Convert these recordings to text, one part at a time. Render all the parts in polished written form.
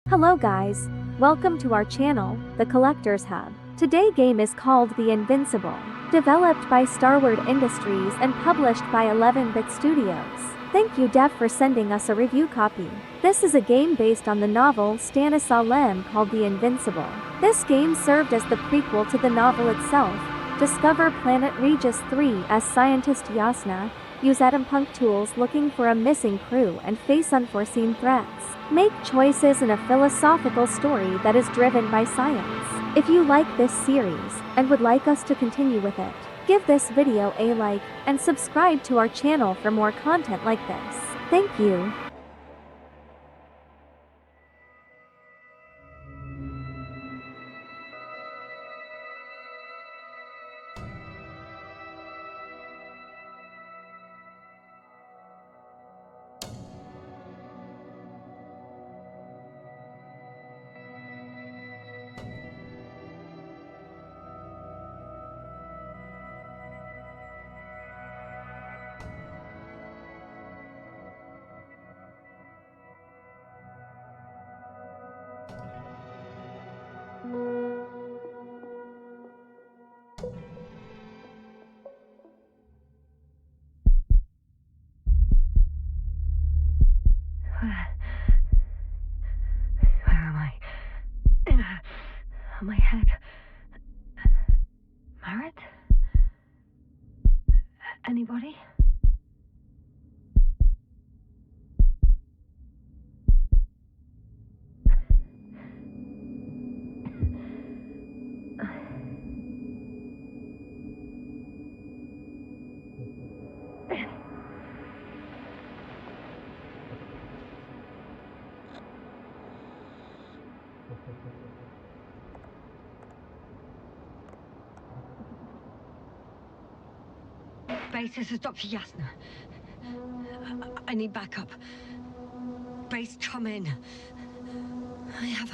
Hello guys, welcome to our channel, The Collector's Hub. Today game is called The Invincible, developed by Starward Industries and published by 11-Bit Studios. Thank you Dev for sending us a review copy. This is a game based on the novel Stanis called The Invincible. This game served as the prequel to the novel itself. Discover planet Regis III as scientist Yasna, use atompunk tools looking for a missing crew and face unforeseen threats. Make choices in a philosophical story that is driven by science. If you like this series and would like us to continue with it, give this video a like and subscribe to our channel for more content like this. Thank you. Where am I? My head. Marriott? Anybody? Base, this is Dr. Yasna. I need backup. Base, come in. I have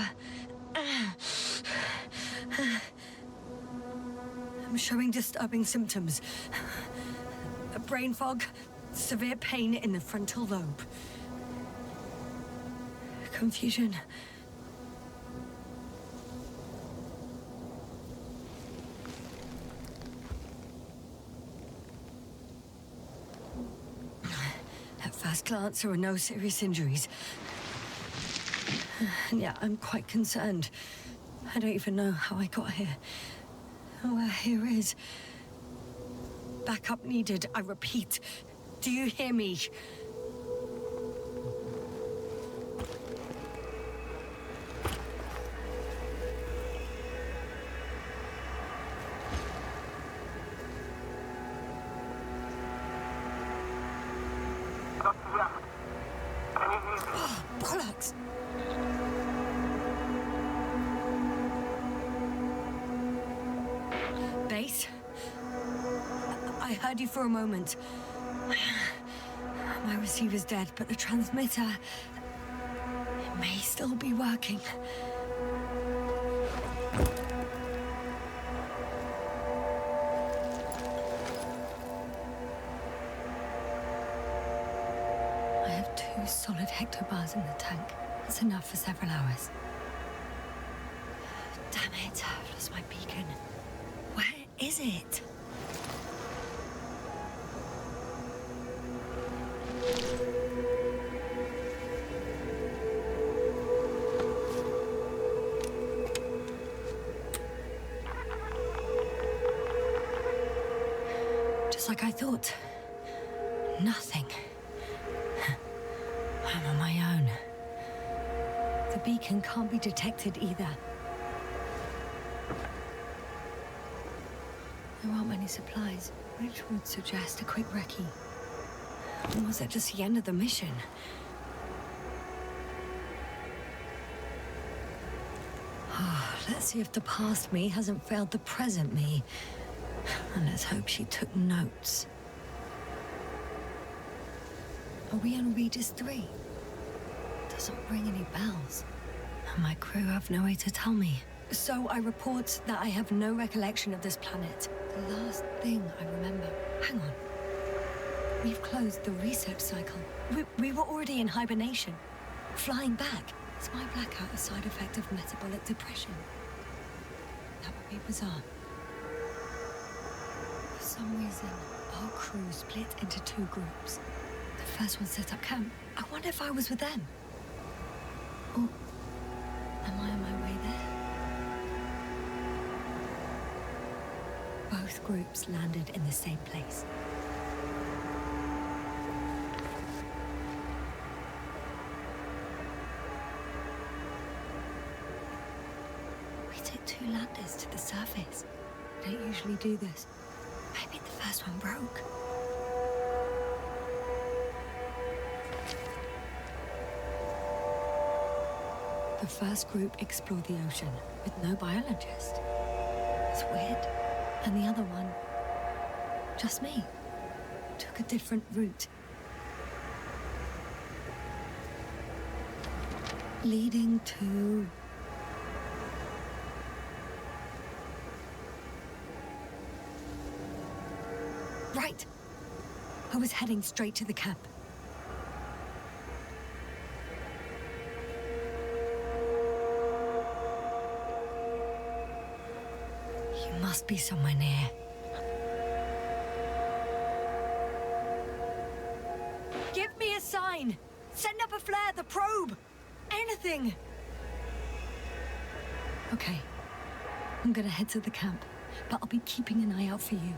I'm showing disturbing symptoms. A brain fog, severe pain in the frontal lobe. Confusion. At first glance, there were no serious injuries. And yet, I'm quite concerned. I don't even know how I got here. Or where here is. Backup needed, I repeat. Do you hear me? Oh, bollocks! Base? I heard you for a moment. My receiver's dead, but the transmitter... it may still be working. I have 2 solid hectobars in the tank. That's enough for several hours. Damn it, I've lost my beacon. Where is it? Just like I thought. Nothing. I'm on my own. The beacon can't be detected either. There aren't many supplies, which would suggest a quick recce. Or was it just the end of the mission? Let's see if the past me hasn't failed the present me. And let's hope she took notes. Are we on Regis III? Doesn't ring any bells. And my crew have no way to tell me. So I report that I have no recollection of this planet. The last thing I remember... Hang on. We've closed the research cycle. We were already in hibernation. Flying back. Is my blackout a side effect of metabolic depression? That would be bizarre. For some reason, our crew split into 2 groups. The first one set up camp. I wonder if I was with them. Oh, am I on my way there? Both groups landed in the same place. We took 2 landers to the surface. We don't usually do this. Maybe the first one broke. The first group explored the ocean with no biologist. It's weird. And the other one, just me, took a different route. Leading to... Right. I was heading straight to the camp. You must be somewhere near. Give me a sign! Send up a flare, the probe! Anything! Okay. I'm gonna head to the camp, but I'll be keeping an eye out for you.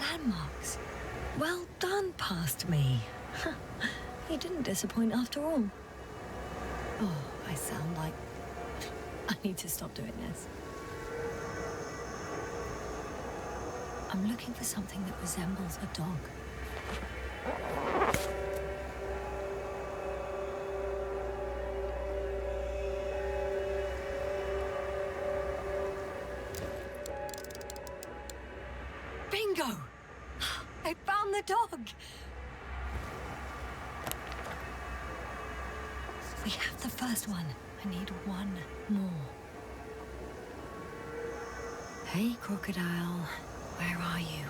Landmarks. Well done, past me. You didn't disappoint after all. Oh, I sound like... I need to stop doing this. I'm looking for something that resembles a dog. Bingo! I found the dog! We have the first one. I need one more. Hey, crocodile. Where are you?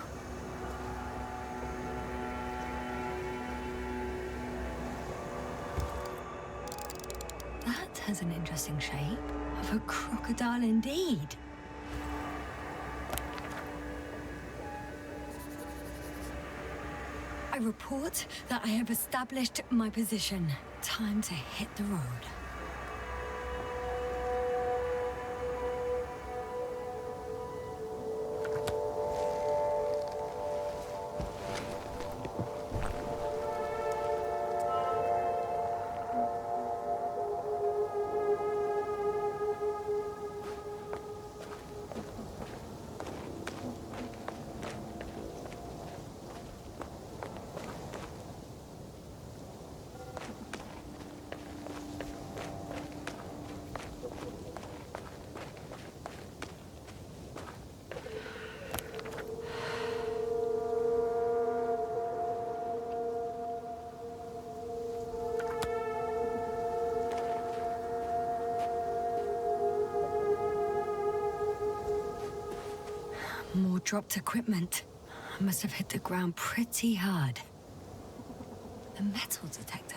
That has an interesting shape. Of a crocodile indeed. I report that I have established my position. Time to hit the road. More dropped equipment. I must have hit the ground pretty hard. A metal detector.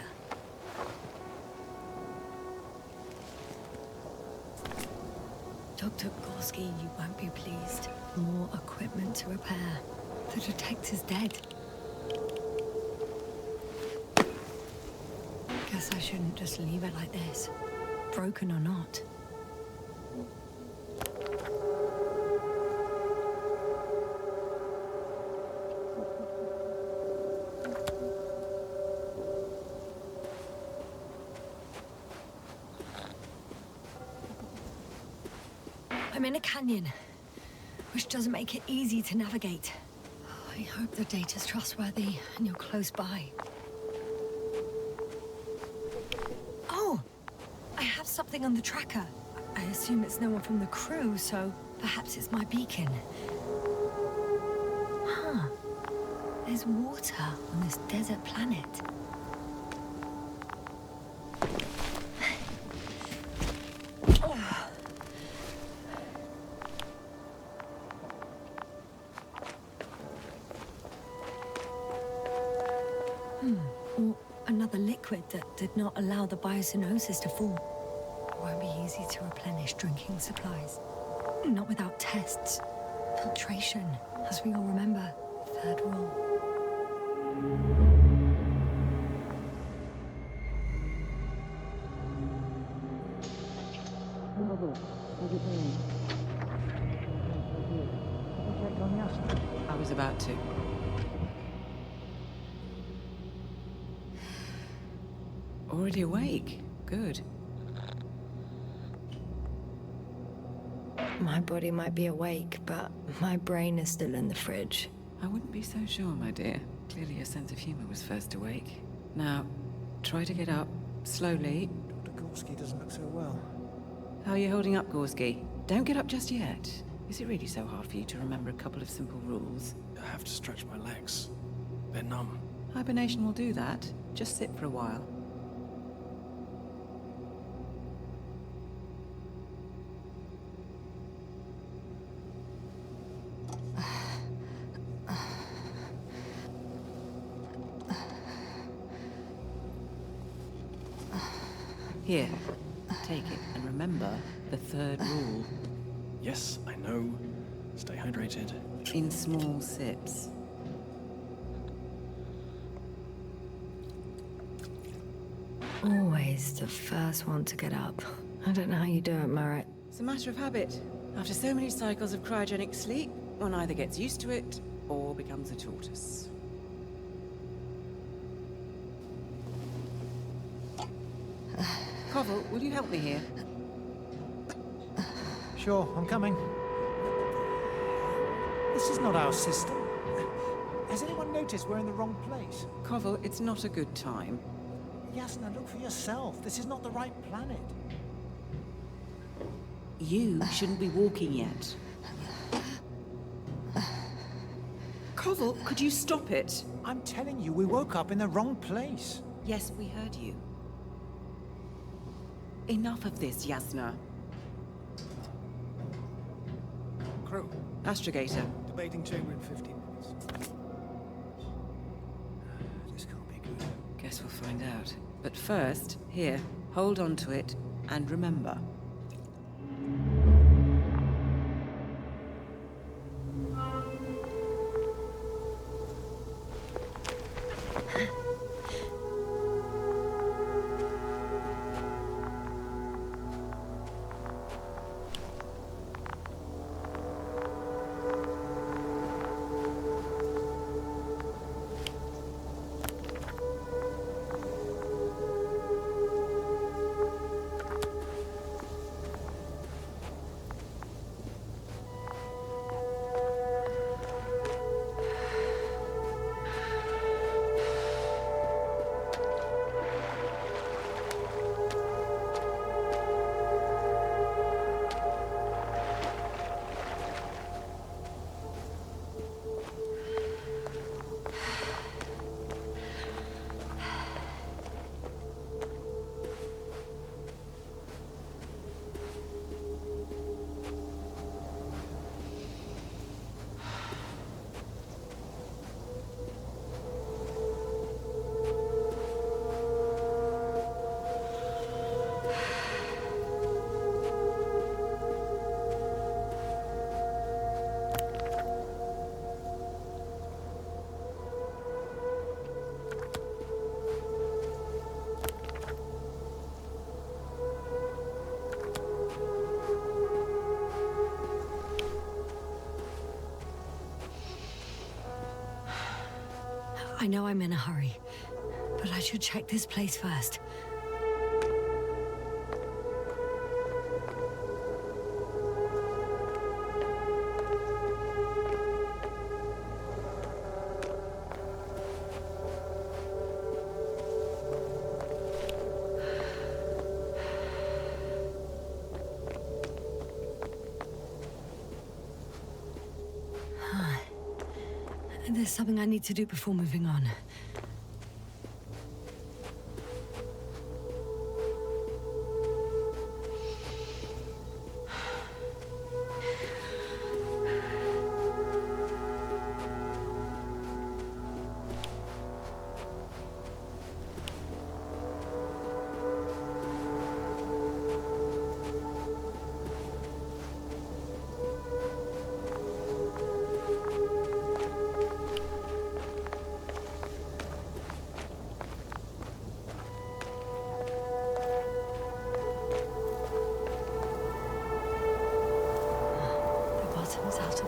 Dr. Gorski, you won't be pleased. More equipment to repair. The detector's dead. Guess I shouldn't just leave it like this. Broken or not. I'm in a canyon, which doesn't make it easy to navigate. I hope the data's trustworthy and you're close by. Oh! I have something on the tracker. I assume it's no one from the crew, so perhaps it's my beacon. Huh. There's water on this desert planet. Another liquid that did not allow the biocenosis to form. Won't be easy to replenish drinking supplies. Not without tests. Filtration, as we all remember. Third rule. I was about to. Already awake? Good. My body might be awake, but my brain is still in the fridge. I wouldn't be so sure, my dear. Clearly your sense of humor was first awake. Now, try to get up, slowly. Dr. Gorski doesn't look so well. How are you holding up, Gorski? Don't get up just yet. Is it really so hard for you to remember a couple of simple rules? I have to stretch my legs. They're numb. Hibernation will do that. Just sit for a while. Here, take it, and remember the third rule. Yes, I know. Stay hydrated. In small sips. Always the first one to get up. I don't know how you do it, Merritt. It's a matter of habit. After so many cycles of cryogenic sleep, one either gets used to it or becomes a tortoise. Koval, will you help me here? Sure, I'm coming. This is not our system. Has anyone noticed we're in the wrong place? Koval, it's not a good time. Yasna, look for yourself. This is not the right planet. You shouldn't be walking yet. Koval, could you stop it? I'm telling you, we woke up in the wrong place. Yes, we heard you. Enough of this, Yasna. Crew, Astrogator. debating chamber in 15 minutes. This can't be good. Guess we'll find out. But first, here, hold on to it, and remember. I know I'm in a hurry, but I should check this place first. There's something I need to do before moving on.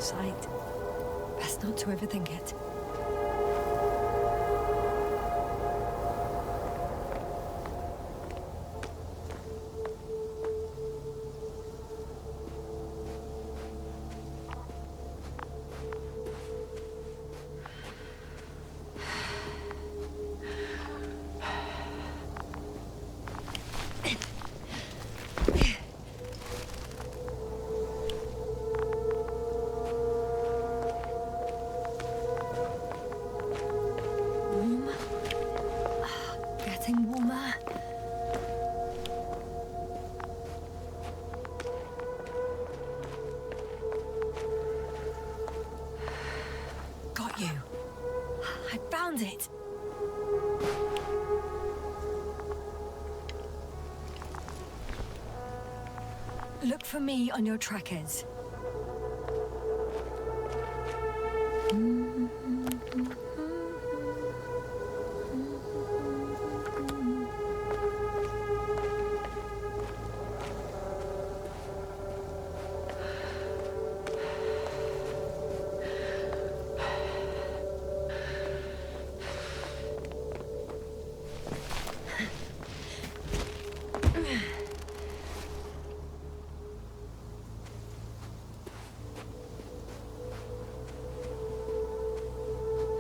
sight. Best not to overthink it. Getting warmer. Got you. I found it. Look for me on your trackers.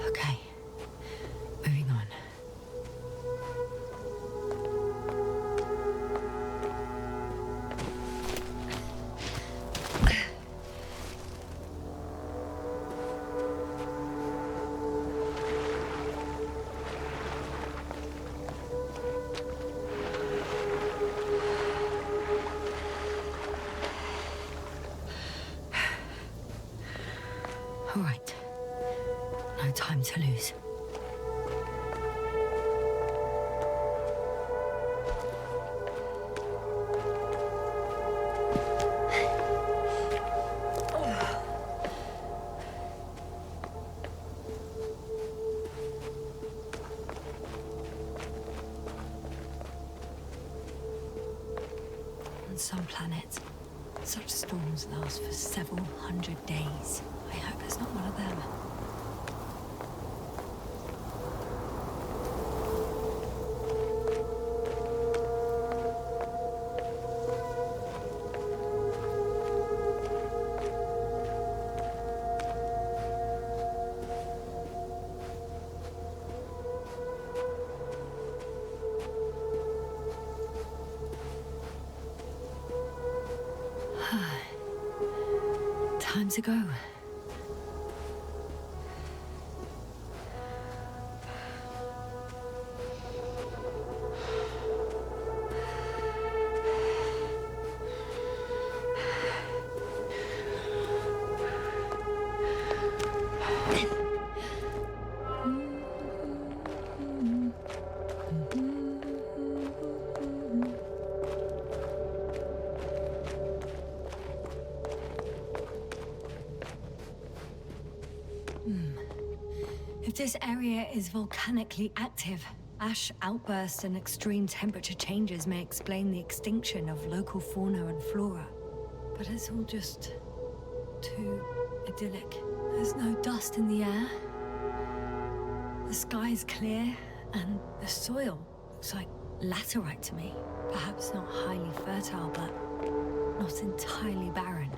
Okay, moving on. All right, no time to lose. On some planets, such storms last for several hundred days. I hope it's not one of them. Time to go. If this area is volcanically active, ash outbursts and extreme temperature changes may explain the extinction of local fauna and flora. But it's all just too idyllic. There's no dust in the air. The sky's clear, and the soil looks like laterite to me. Perhaps not highly fertile, but not entirely barren.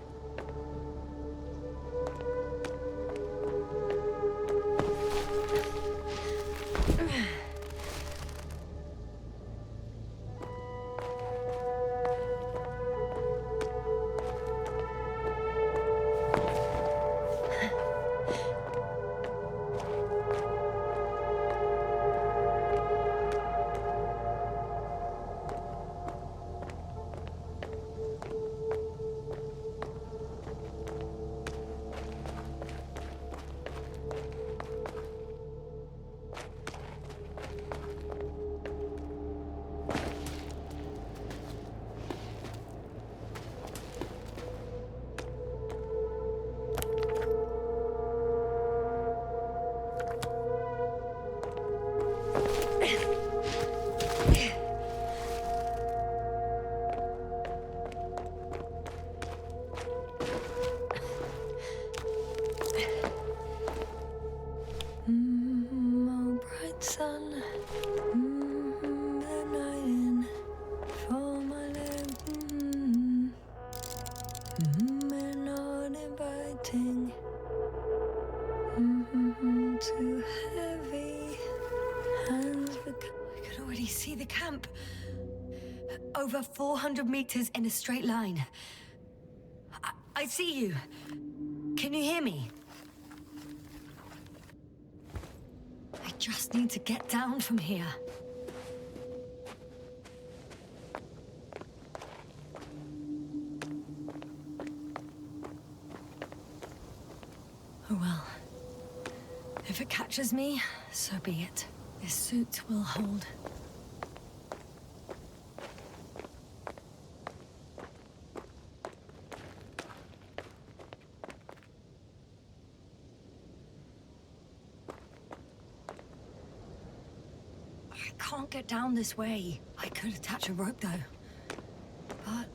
sun. The night in for my leg. We're not inviting. Too heavy. Hands I can already see the camp. Over 400 meters in a straight line. I see you. Can you hear me? I just need to get down from here. Oh well. If it catches me, so be it. This suit will hold. I can't get down this way. I could attach a rope though. But,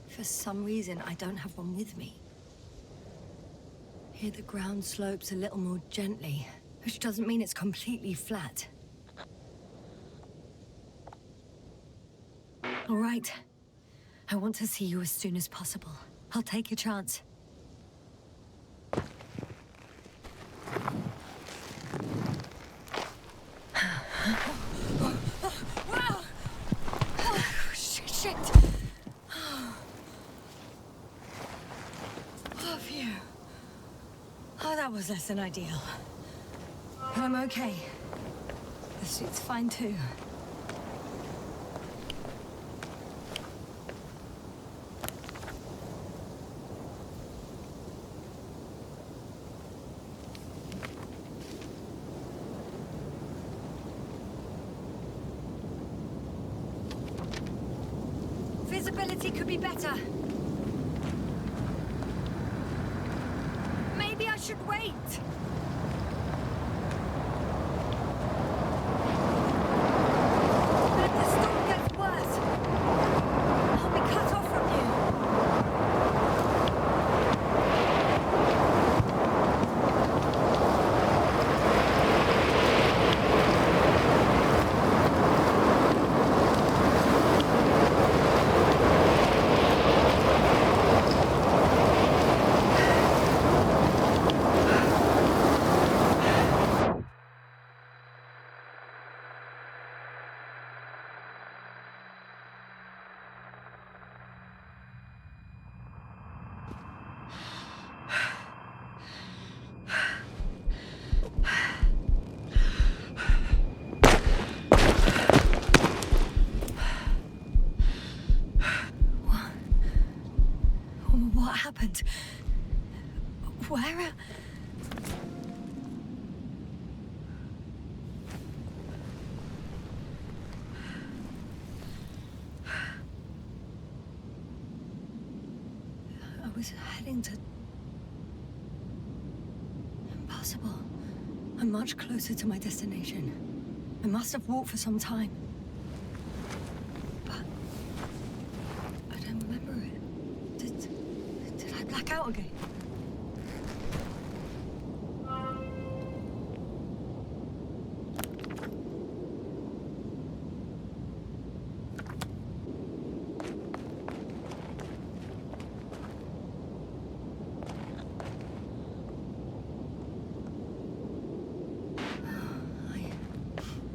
for some reason I don't have one with me. Here the ground slopes a little more gently, which doesn't mean it's completely flat. All right. I want to see you as soon as possible. I'll take your chance. Shit! Oh, phew. Oh, that was less than ideal. But I'm okay. The suit's fine too. Visibility could be better. Maybe I should wait. But if the storm gets worse, I'll be cut off from you. What happened? Where? I was heading to... Impossible. I'm much closer to my destination. I must have walked for some time. But... I don't remember it. Did I black out again?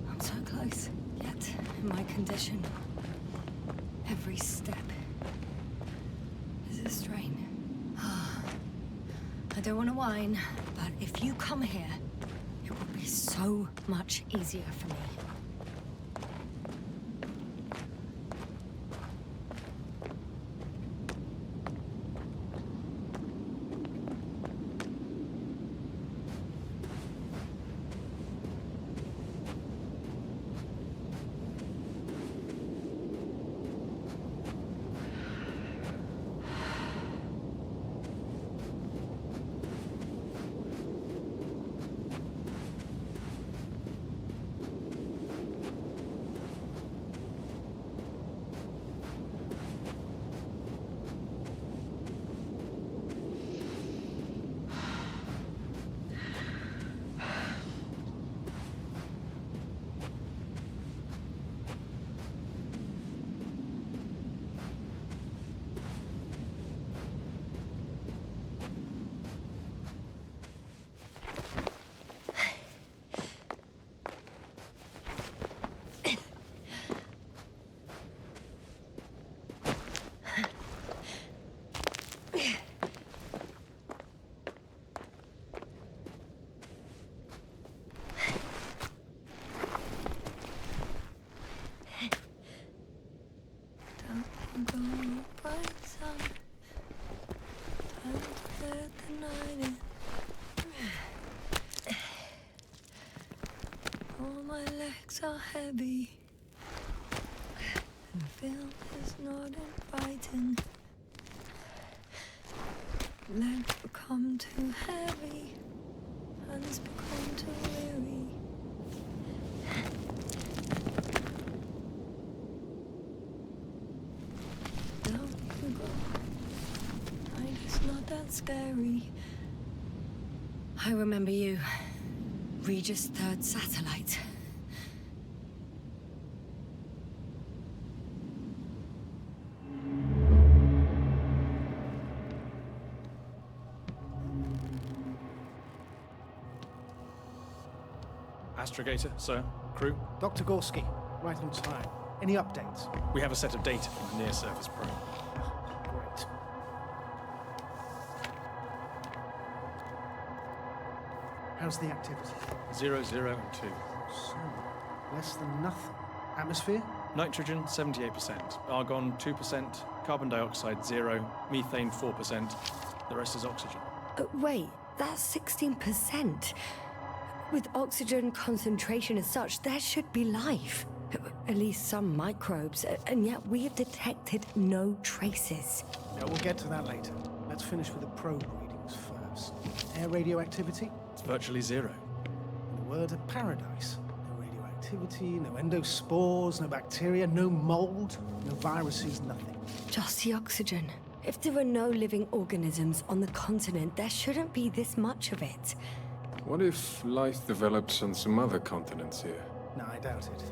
I'm so close, yet in my condition, every step is a strain. I don't want to whine, but if you come here, it will be so much easier for me. My legs are heavy. The field is not inviting. Legs become too heavy. Hands become too weary. Down you go. Night is not that scary. I remember you. Regis III satellite. Astrogator, sir. Crew. Dr. Gorski, right on time. Any updates? We have a set of data from the near-surface probe. Great. How's the activity? 0, 0, and 2. So, less than nothing. Atmosphere? Nitrogen, 78%. Argon, 2%. Carbon dioxide, 0. Methane, 4%. The rest is oxygen. Wait, that's 16%. With oxygen concentration as such, there should be life. At least some microbes, and yet we have detected no traces. Yeah, we'll get to that later. Let's finish with the probe readings first. Air radioactivity? It's virtually 0. In a word, a paradise. No radioactivity, no endospores, no bacteria, no mold, no viruses, nothing. Just the oxygen. If there are no living organisms on the continent, there shouldn't be this much of it. What if life develops on some other continents here? No, I doubt it.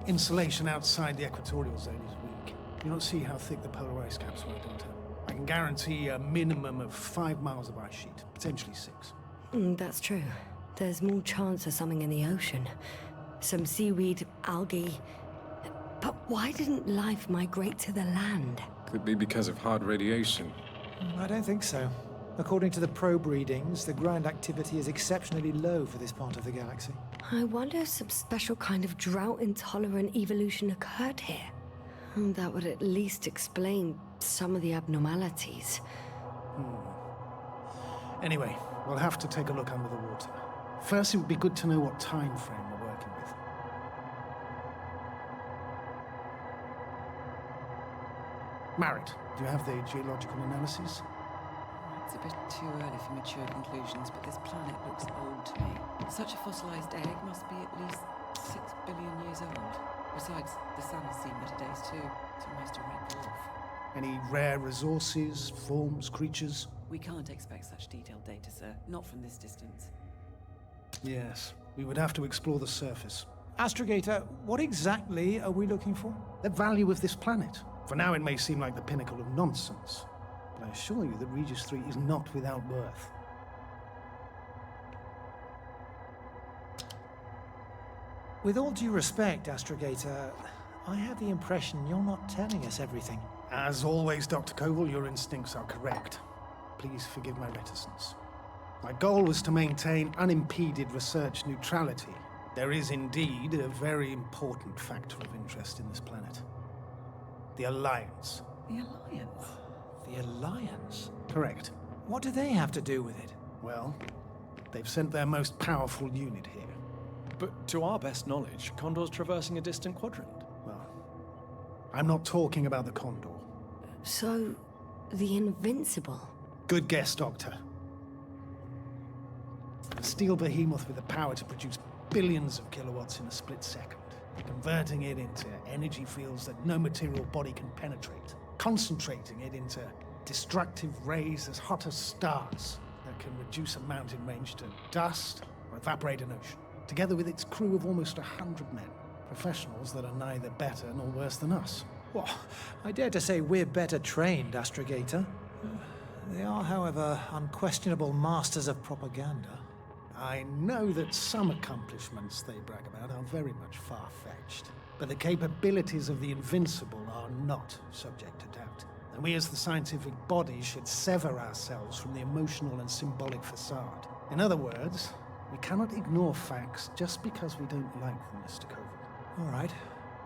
Insulation outside the equatorial zone is weak. You don't see how thick the polar ice caps were, don't I? I can guarantee a minimum of 5 miles of ice sheet, potentially 6. That's true. There's more chance of something in the ocean. Some seaweed, algae. But why didn't life migrate to the land? Could be because of hard radiation. I don't think so. According to the probe readings, the ground activity is exceptionally low for this part of the galaxy. I wonder if some special kind of drought-intolerant evolution occurred here. That would at least explain some of the abnormalities. Anyway, we'll have to take a look under the water. First, it would be good to know what time frame we're working with. Marit, do you have the geological analysis? It's a bit too early for mature conclusions, but this planet looks old to me. Such a fossilized egg must be at least 6 billion years old. Besides, the sun has seen better days too. It's almost a red dwarf. Any rare resources, forms, creatures? We can't expect such detailed data, sir. Not from this distance. Yes, we would have to explore the surface. Astrogator, what exactly are we looking for? The value of this planet. For now, it may seem like the pinnacle of nonsense, but I assure you that Regis III is not without worth. With all due respect, Astrogator, I have the impression you're not telling us everything. As always, Dr. Koval, your instincts are correct. Please forgive my reticence. My goal was to maintain unimpeded research neutrality. There is indeed a very important factor of interest in this planet. The Alliance. The Alliance? The Alliance? Correct. What do they have to do with it? Well, they've sent their most powerful unit here. But to our best knowledge, Condor's traversing a distant quadrant. Well, I'm not talking about the Condor. So, the Invincible? Good guess, Doctor. A steel behemoth with the power to produce billions of kilowatts in a split second, converting it into energy fields that no material body can penetrate, concentrating it into destructive rays as hot as stars that can reduce a mountain range to dust or evaporate an ocean, together with its crew of almost 100 men, professionals that are neither better nor worse than us. Well, I dare to say we're better trained, Astrogator. They are, however, unquestionable masters of propaganda. I know that some accomplishments they brag about are very much far-fetched, but the capabilities of the Invincible are not subject to doubt. And we as the scientific body should sever ourselves from the emotional and symbolic facade. In other words, we cannot ignore facts just because we don't like them, Mr. Koval. All right.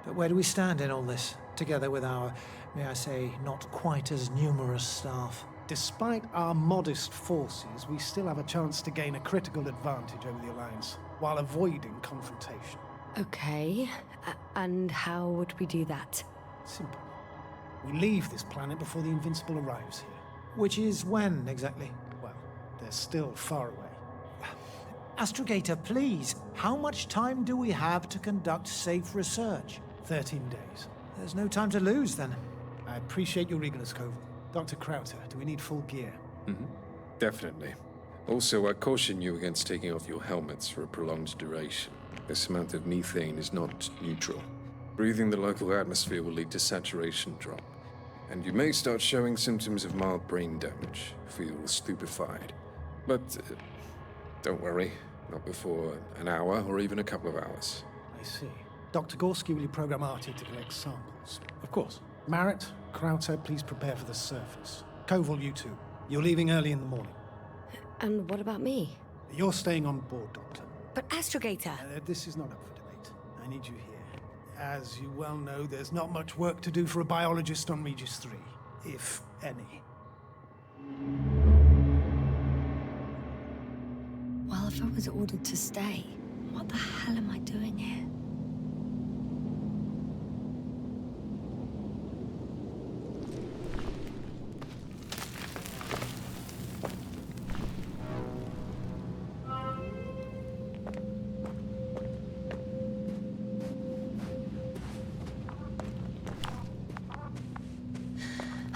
But where do we stand in all this, together with our, may I say, not quite as numerous staff? Despite our modest forces, we still have a chance to gain a critical advantage over the Alliance, while avoiding confrontation. Okay. And how would we do that? Simple. We leave this planet before the Invincible arrives here. Which is when, exactly? Well, they're still far away. Astrogator, please, how much time do we have to conduct safe research? 13 days. There's no time to lose, then. I appreciate your eagerness, Koval. Dr. Krauter, do we need full gear? Definitely. Also, I caution you against taking off your helmets for a prolonged duration. This amount of methane is not neutral. Breathing the local atmosphere will lead to saturation drop, and you may start showing symptoms of mild brain damage, feel stupefied. But don't worry, not before an hour or even a couple of hours. I see. Dr. Gorski, will you program Artie to collect samples? Of course. Marrett, Krauter, please prepare for the surface. Koval, you too. You're leaving early in the morning. And what about me? You're staying on board, Doctor. But Astrogator... This is not up for debate. I need you here. As you well know, there's not much work to do for a biologist on Regis III, if any. Well, if I was ordered to stay, what the hell am I doing here?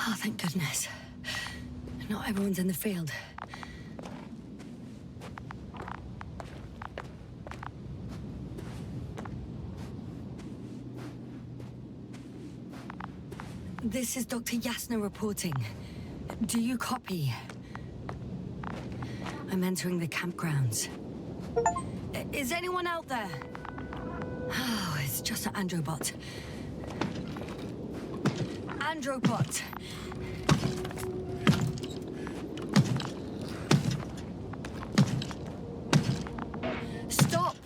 Oh, thank goodness. Not everyone's in the field. This is Dr. Yasna reporting. Do you copy? I'm entering the campgrounds. Is anyone out there? Oh, it's just an androbot. Androbot! Stop!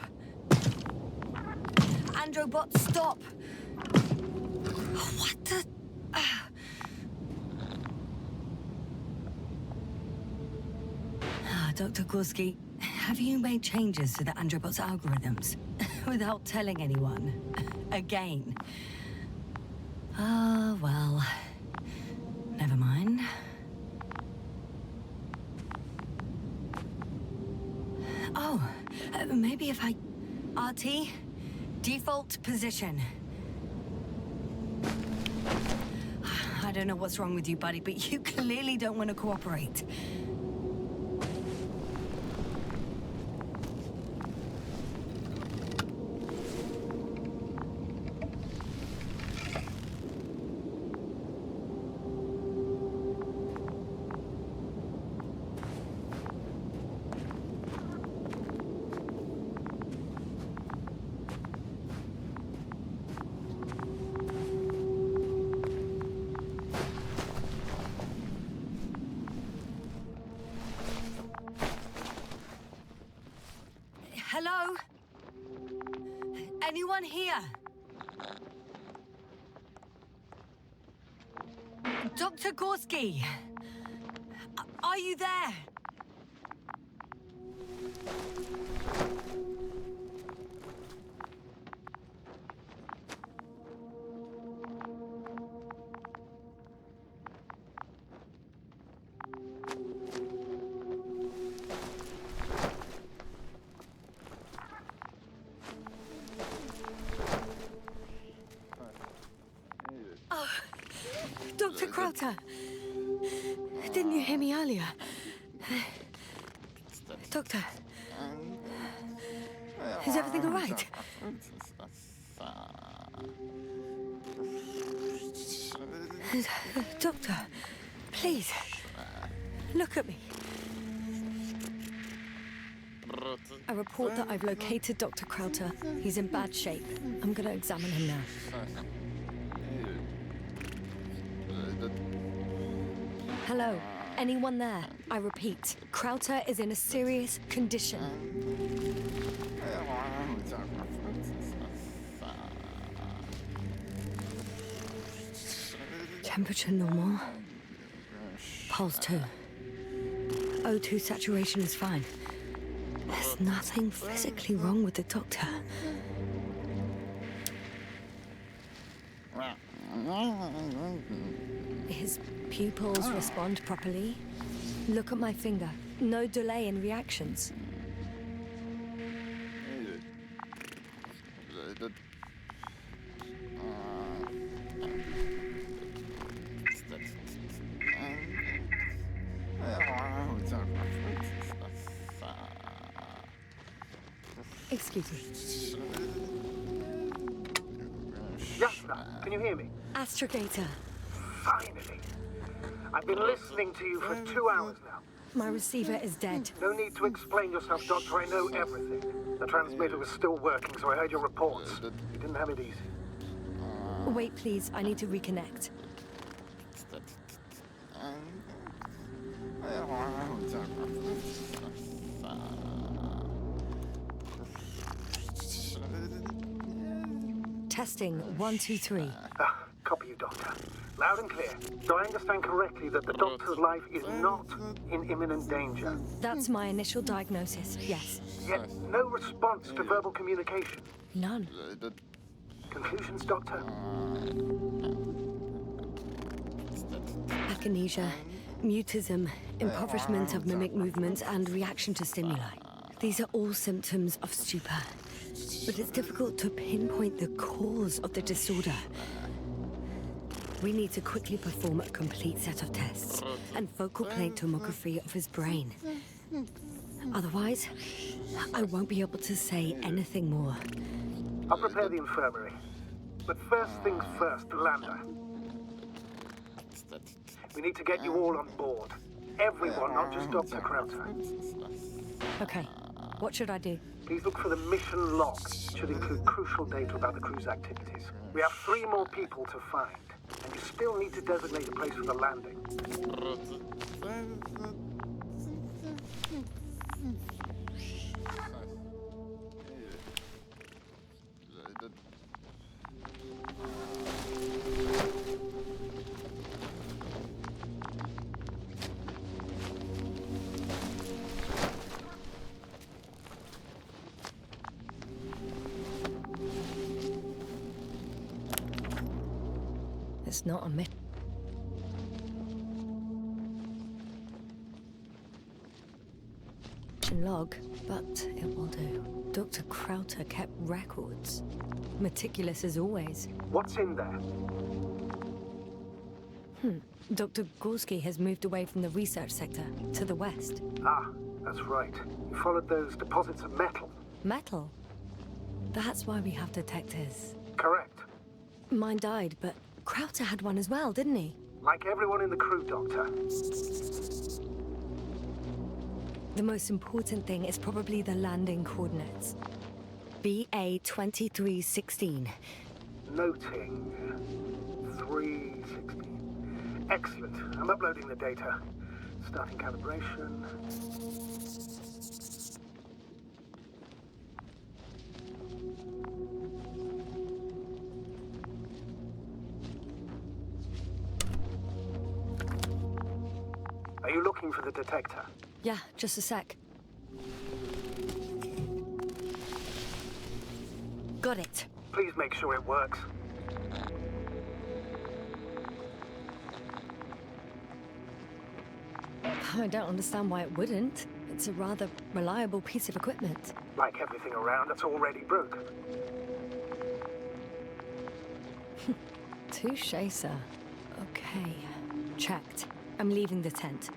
Androbot, stop! What the... Dr. Gorski, have you made changes to the Androbot's algorithms without telling anyone? Again? Ah, well, never mind. Oh, maybe if I... RT, default position. I don't know what's wrong with you, buddy, but you clearly don't want to cooperate. Hello? Anyone here? Dr. Gorski! Are you there? Dr. Krauter! Didn't you hear me earlier? Doctor? Is everything all right? Doctor, please, look at me. I report that I've located Dr. Krauter. He's in bad shape. I'm gonna examine him now. Hello? Anyone there? I repeat, Krauter is in a serious condition. Temperature normal. Pulse 2. O2 saturation is fine. There's nothing physically wrong with the doctor. His pupils respond properly. Look at my finger. No delay in reactions. Excuse me. Yasna, can you hear me? Astrogator. Finally. I've been listening to you for 2 hours now. My receiver is dead. No need to explain yourself, Doctor. I know everything. The transmitter was still working, so I heard your reports. You didn't have it easy. Wait, please. I need to reconnect. Testing 1, 2, 3. Copy you, Doctor. Loud and clear. Do I understand correctly that the Doctor's life is not in imminent danger? That's my initial diagnosis, yes. Yet no response to verbal communication. None. Conclusions, Doctor? Akinesia, mutism, impoverishment of mimic movements, and reaction to stimuli. These are all symptoms of stupor. But it's difficult to pinpoint the cause of the disorder. We need to quickly perform a complete set of tests and focal plane tomography of his brain. Otherwise, I won't be able to say anything more. I'll prepare the infirmary. But first things first, the lander. We need to get you all on board. Everyone, not just Dr. Krauter. Okay, what should I do? Please look for the mission log. It should include crucial data about the crew's activities. We have 3 more people to find, and you still need to designate a place for the landing. It's not a mission log, but it will do. Dr. Krauter kept records. Meticulous as always. What's in there? Dr. Gorski has moved away from the research sector to the west. Ah, that's right. You followed those deposits of metal. Metal? That's why we have detectors. Correct. Mine died, but Krauter had one as well, didn't he? Like everyone in the crew, Doctor. The most important thing is probably the landing coordinates. BA 2316. Noting. 316. Excellent. I'm uploading the data. Starting calibration. Are you looking for the detector? Yeah, just a sec. Got it. Please make sure it works. I don't understand why it wouldn't. It's a rather reliable piece of equipment. Like everything around that's already broken. Touché, sir. Okay. Checked. I'm leaving the tent.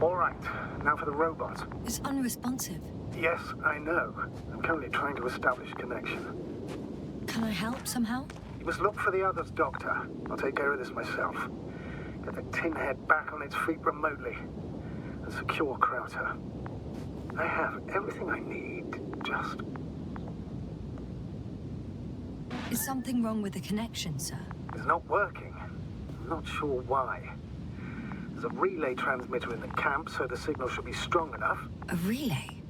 All right, now for the robot. It's unresponsive. Yes, I know. I'm currently trying to establish a connection. Can I help somehow? You must look for the others, Doctor. I'll take care of this myself. Get the tin head back on its feet remotely. And secure Krauter. I have everything I need, just... Is something wrong with the connection, sir? It's not working. I'm not sure why. There's a relay transmitter in the camp, so the signal should be strong enough. A relay?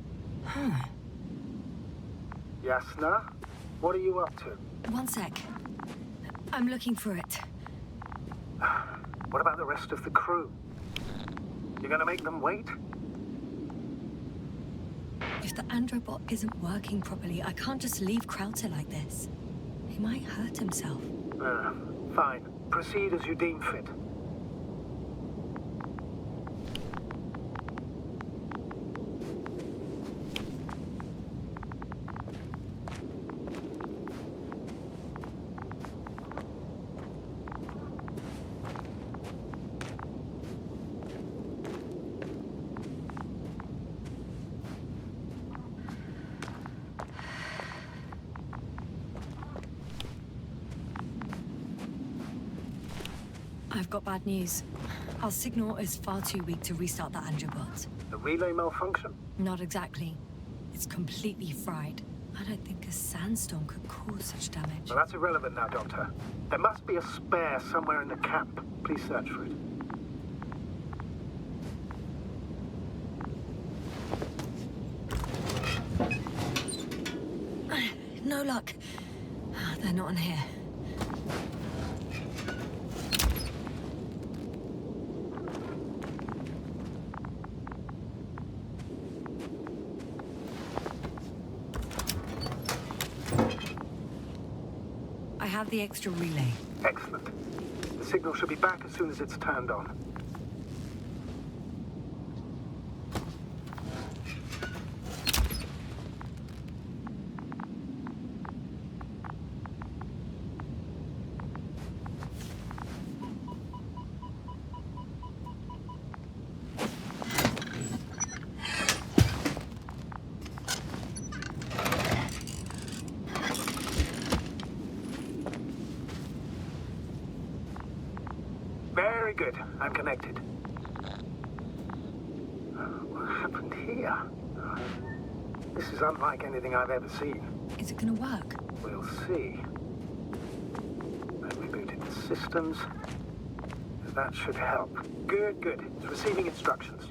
Yasna, what are you up to? One sec. I'm looking for it. What about the rest of the crew? You're gonna make them wait? If the androbot isn't working properly, I can't just leave Krauter like this. He might hurt himself. Fine. Proceed as you deem fit. I've got bad news. Our signal is far too weak to restart the androbot. The relay malfunction? Not exactly. It's completely fried. I don't think a sandstorm could cause such damage. Well, that's irrelevant now, Doctor. There must be a spare somewhere in the camp. Please search for it. No luck. They're not in here. I have the extra relay. Excellent. The signal should be back as soon as it's turned on. Very good. I'm connected. What happened here? This is unlike anything I've ever seen. Is it gonna work? We'll see. I've rebooted the systems. That should help. Good, good. It's receiving instructions.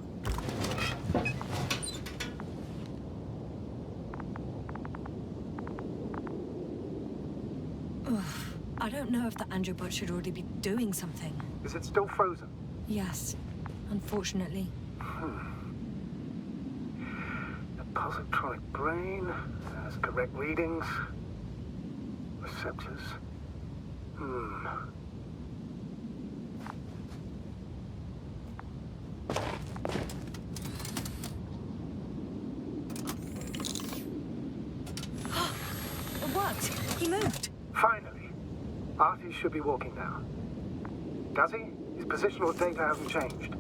I don't know if the androbot should already be doing something. Is it still frozen? Yes, unfortunately. The positronic brain has correct readings. Receptors. It worked! He moved! Finally. Artie should be walking now. Does he? His positional data hasn't changed.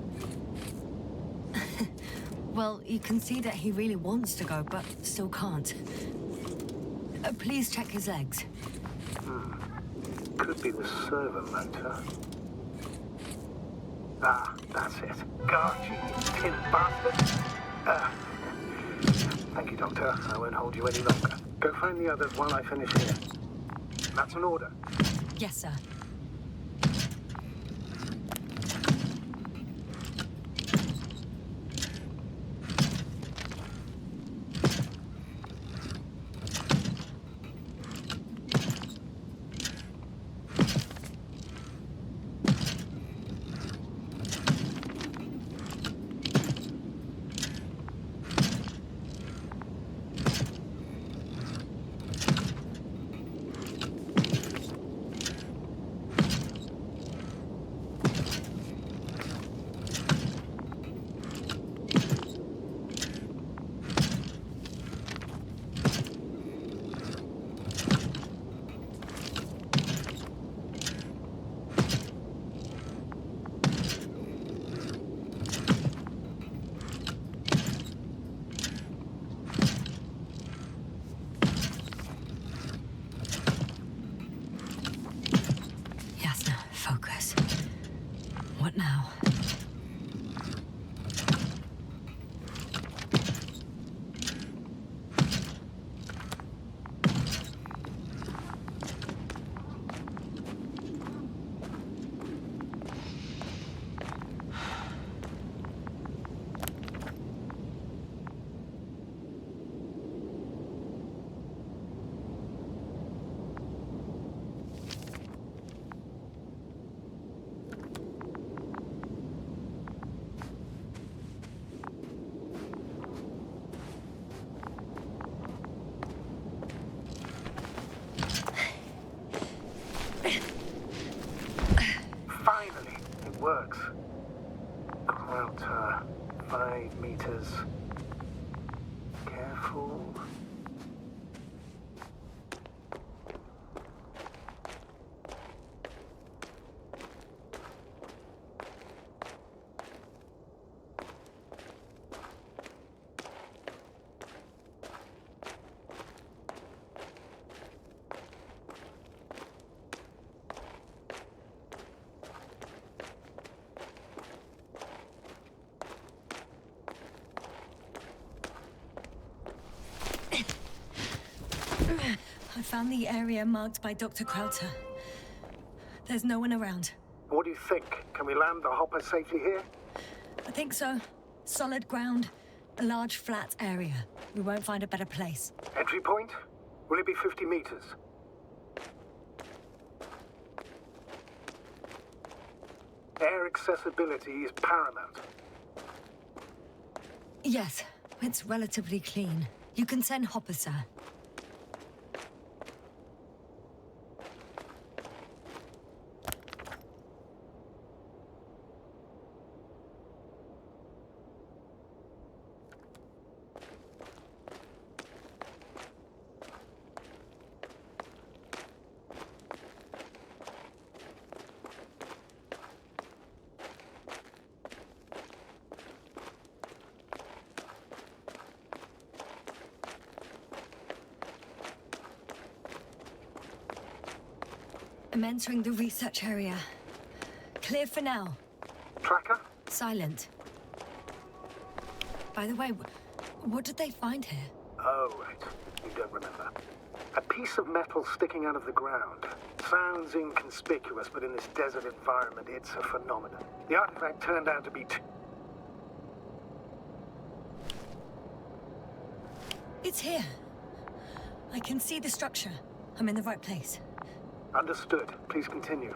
Well, you can see that he really wants to go, but still can't. Please check his legs. Could be the servo motor. Ah, that's it. God, you tin bastard! Thank you, Doctor. I won't hold you any longer. Go find the others while I finish here. That's an order. Yes, sir. I found the area marked by Dr. Krauter. There's no one around. What do you think? Can we land the hopper safely here? I think so. Solid ground, a large flat area. We won't find a better place. Entry point? Will it be 50 meters? Air accessibility is paramount. Yes, it's relatively clean. You can send Hopper, sir. I'm entering the research area. Clear for now. Tracker? Silent. By the way, what did they find here? Oh, right. You don't remember. A piece of metal sticking out of the ground. Sounds inconspicuous, but in this desert environment, it's a phenomenon. The artifact turned out to be It's here. I can see the structure. I'm in the right place. Understood. Please continue.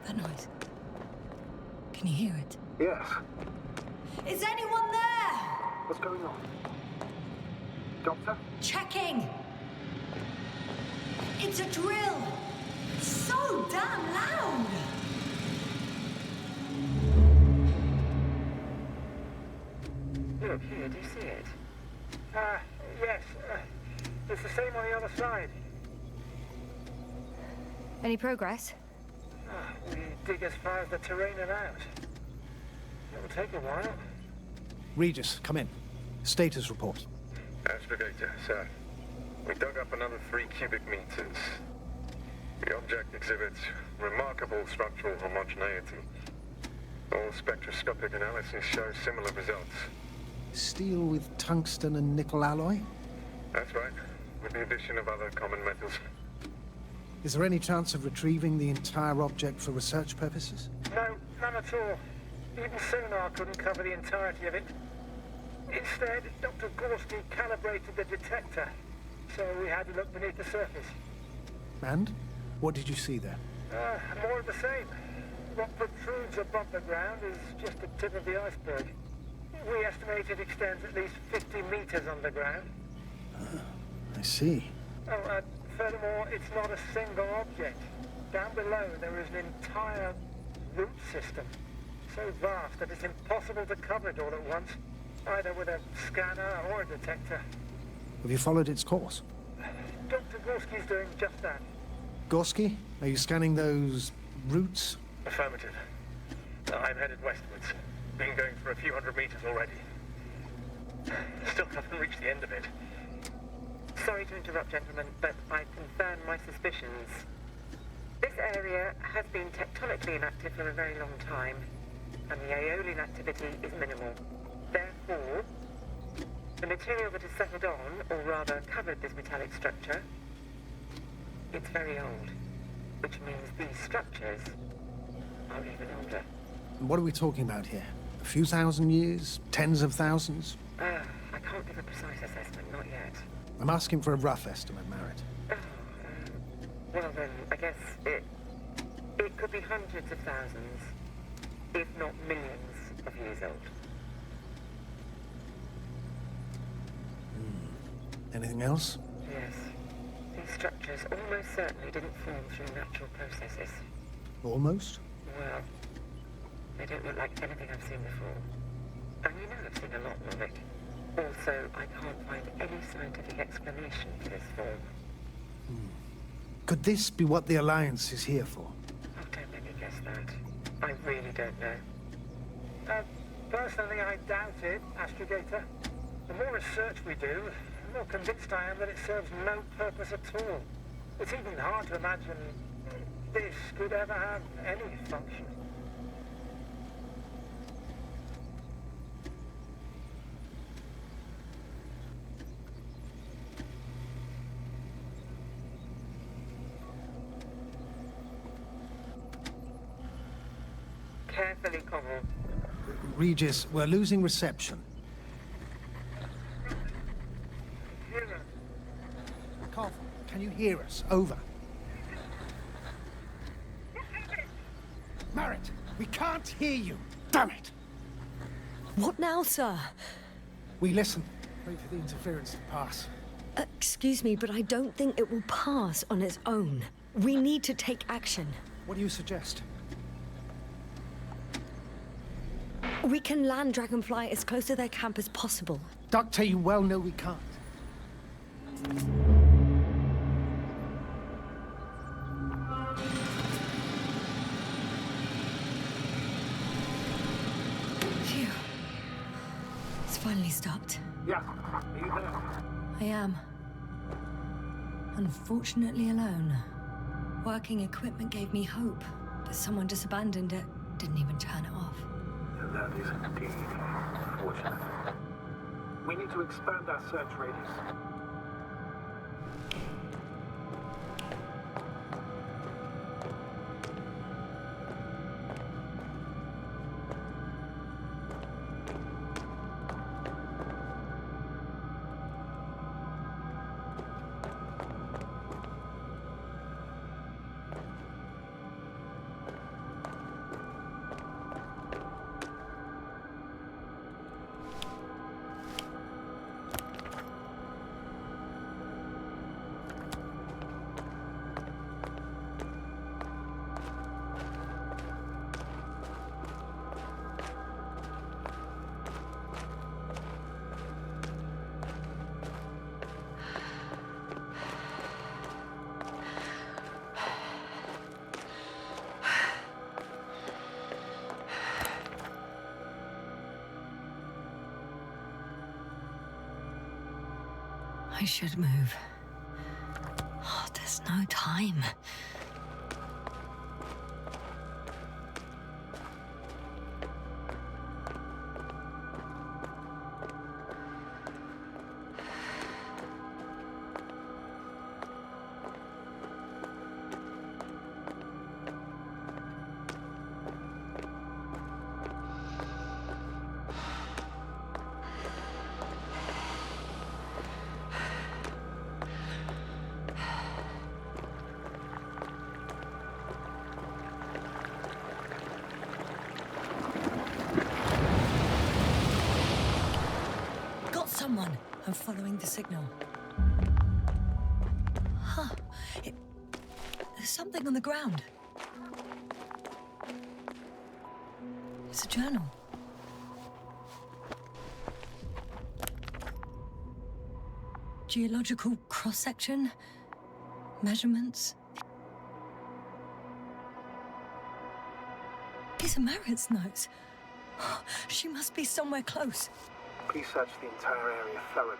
That noise. Can you hear it? Yes. Is anyone there? What's going on? Doctor? Checking. It's a drill. So damn loud. Look, here, do you see it? Yes. It's the same on the other side. Any progress? We dig as far as the terrain allows. It'll take a while. Regis, come in. Status report. Astrogator, sir. We dug up another 3 cubic meters. The object exhibits remarkable structural homogeneity. All spectroscopic analyses show similar results. Steel with tungsten and nickel alloy? That's right, with the addition of other common metals. Is there any chance of retrieving the entire object for research purposes? No, none at all. Even sonar couldn't cover the entirety of it. Instead, Dr. Gorski calibrated the detector, so we had to look beneath the surface. And? What did you see there? More of the same. What protrudes above the ground is just the tip of the iceberg. We estimate it extends at least 50 meters underground. I see. Oh, furthermore, it's not a single object. Down below, there is an entire root system. So vast that it's impossible to cover it all at once, either with a scanner or a detector. Have you followed its course? Dr. Gorski's doing just that. Gorski, are you scanning those roots? Affirmative. I'm headed westwards. Been going for a few hundred meters already. Still haven't reached the end of it. Sorry to interrupt, gentlemen, but I confirm my suspicions. This area has been tectonically inactive for a very long time, and the aeolian activity is minimal. Therefore, the material that has settled on, or rather covered this metallic structure, it's very old, which means these structures are even older. What are we talking about here? A few thousand years? Tens of thousands? I can't give a precise assessment, not yet. I'm asking for a rough estimate, Merritt. Well then, I guess it could be hundreds of thousands, if not millions of years old. Anything else? Yes. These structures almost certainly didn't form through natural processes. Almost? Well, they don't look like anything I've seen before. And you know I've seen a lot more of it. Also, I can't find any scientific explanation for this form. Could this be what the Alliance is here for? Oh, don't make me guess that. I really don't know. Personally, I doubt it, Astrogator. The more research we do, the more convinced I am that it serves no purpose at all. It's even hard to imagine this could ever have any function. Carefully, Connell. Regis, we're losing reception. Hear us. Cov, can you hear us? Over. Merritt, we can't hear you. Damn it! What now, sir? We listen. Wait for the interference to pass. Excuse me, but I don't think it will pass on its own. We need to take action. What do you suggest? We can land Dragonfly as close to their camp as possible. Doctor, you well know we can't. Phew. It's finally stopped. Yeah, are you there? I am. Unfortunately alone. Working equipment gave me hope, but someone just abandoned it. Didn't even turn it off. That is indeed unfortunate. We need to expand our search radius. I should move. Oh, there's no time. Someone. I'm following the signal. Huh. There's something on the ground. It's a journal. Geological cross-section. Measurements. These are Merritt's notes. She must be somewhere close. Please search the entire area thoroughly.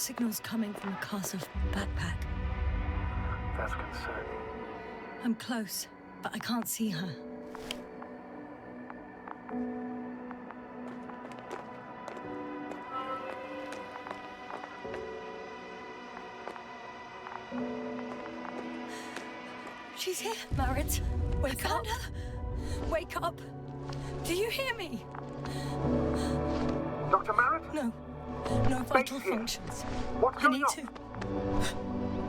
signal's coming from a castle backpack. That's concerning. I'm close, but I can't see her. She's here, Marit. Wake up. Wake up. Do you hear me? Dr. Merritt? No. No vital here. functions. What's I going need on? to.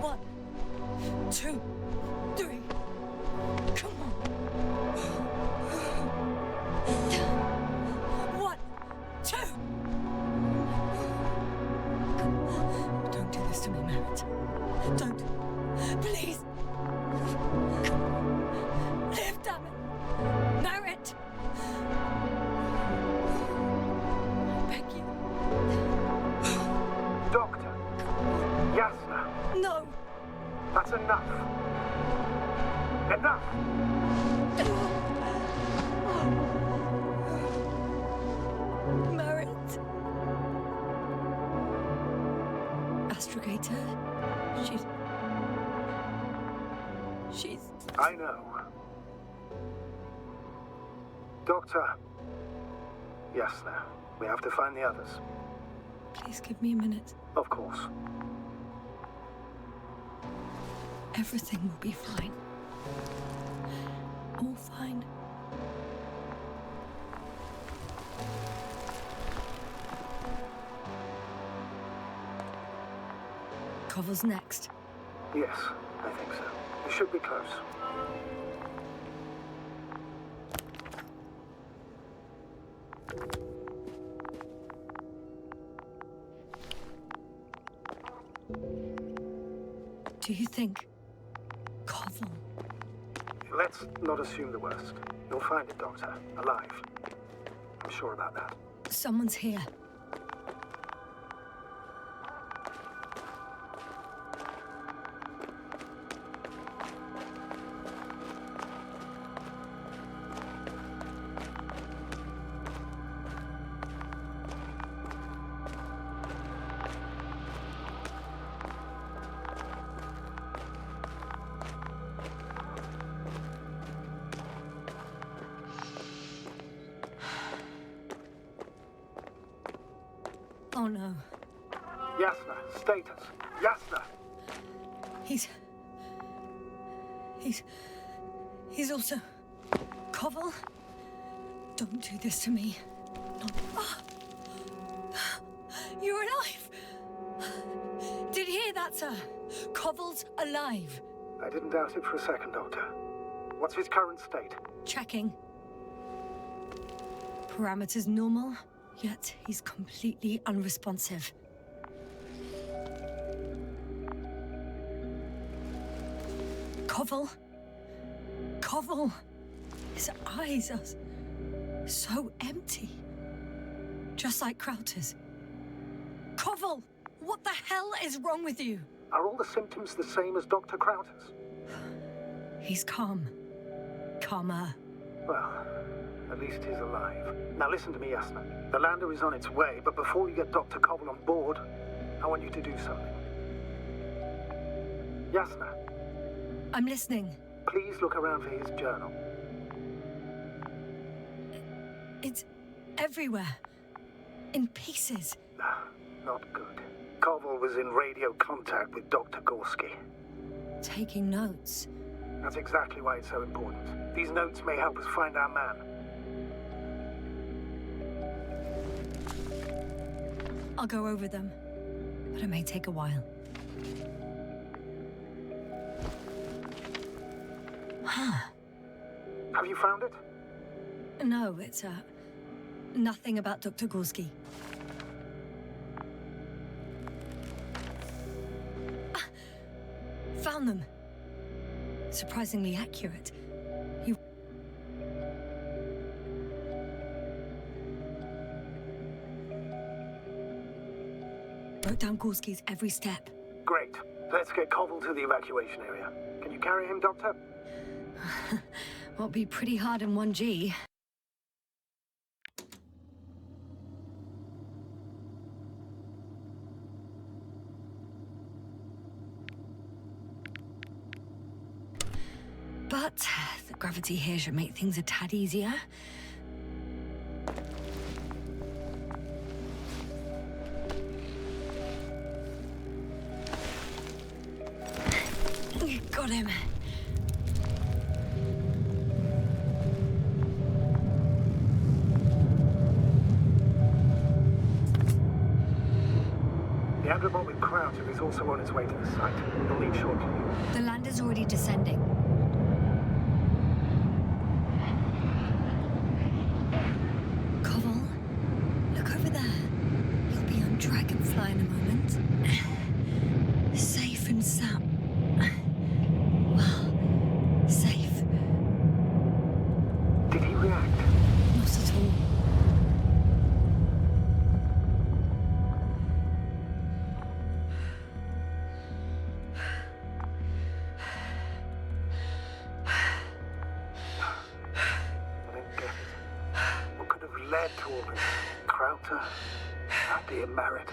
1, 2, 3. Come on. 1, 2. Don't do this to me, Marit. Don't. Please. Live, damn it. Marit. I beg you. Doctor. Yasna. No. That's enough. Enough! Marit. Astrogator. She's... I know. Doctor. Yasna, we have to find the others. Please give me a minute. Of course. Everything will be fine. All fine. Koval's next. Yes, I think so. We should be close. Do you think Koval? Let's not assume the worst. You'll find it, Doctor. Alive. I'm sure about that. Someone's here. Oh no. Yasna, status. Yasna! He's also... Koval? Don't do this to me. Not... Ah! You're alive! Did you hear that, sir? Koval's alive. I didn't doubt it for a second, Doctor. What's his current state? Checking. Parameters normal, yet he's completely unresponsive. Koval? Koval! His eyes are so empty. Just like Krauter's. Koval! What the hell is wrong with you? Are all the symptoms the same as Dr. Krauter's? He's calm. Calmer. Well, at least he's alive. Now listen to me, Yasna. The lander is on its way, but before you get Dr. Koval on board, I want you to do something. Yasna, I'm listening. please look around for his journal. It's everywhere. In pieces. Not good. Koval was in radio contact with Dr. Gorski. Taking notes. That's exactly why it's so important. These notes may help us find our man. I'll go over them, but it may take a while. Have you found it? No, it's, nothing about Dr. Gorski. Found them. Surprisingly accurate. He... wrote down Gorski's every step. Great. Let's get Koval to the evacuation area. Can you carry him, Doctor? Won't be pretty hard in 1G. But the gravity here should make things a tad easier. Got him. The Androbot with Croucher is also on its way to the site. He'll leave shortly. The lander's already descending. Koval, look over there. You'll be on Dragonfly in a moment. Safe and sound. Well, safe. Did he react? Not at all. I don't get it. What could have led to all this? Crowther, being married,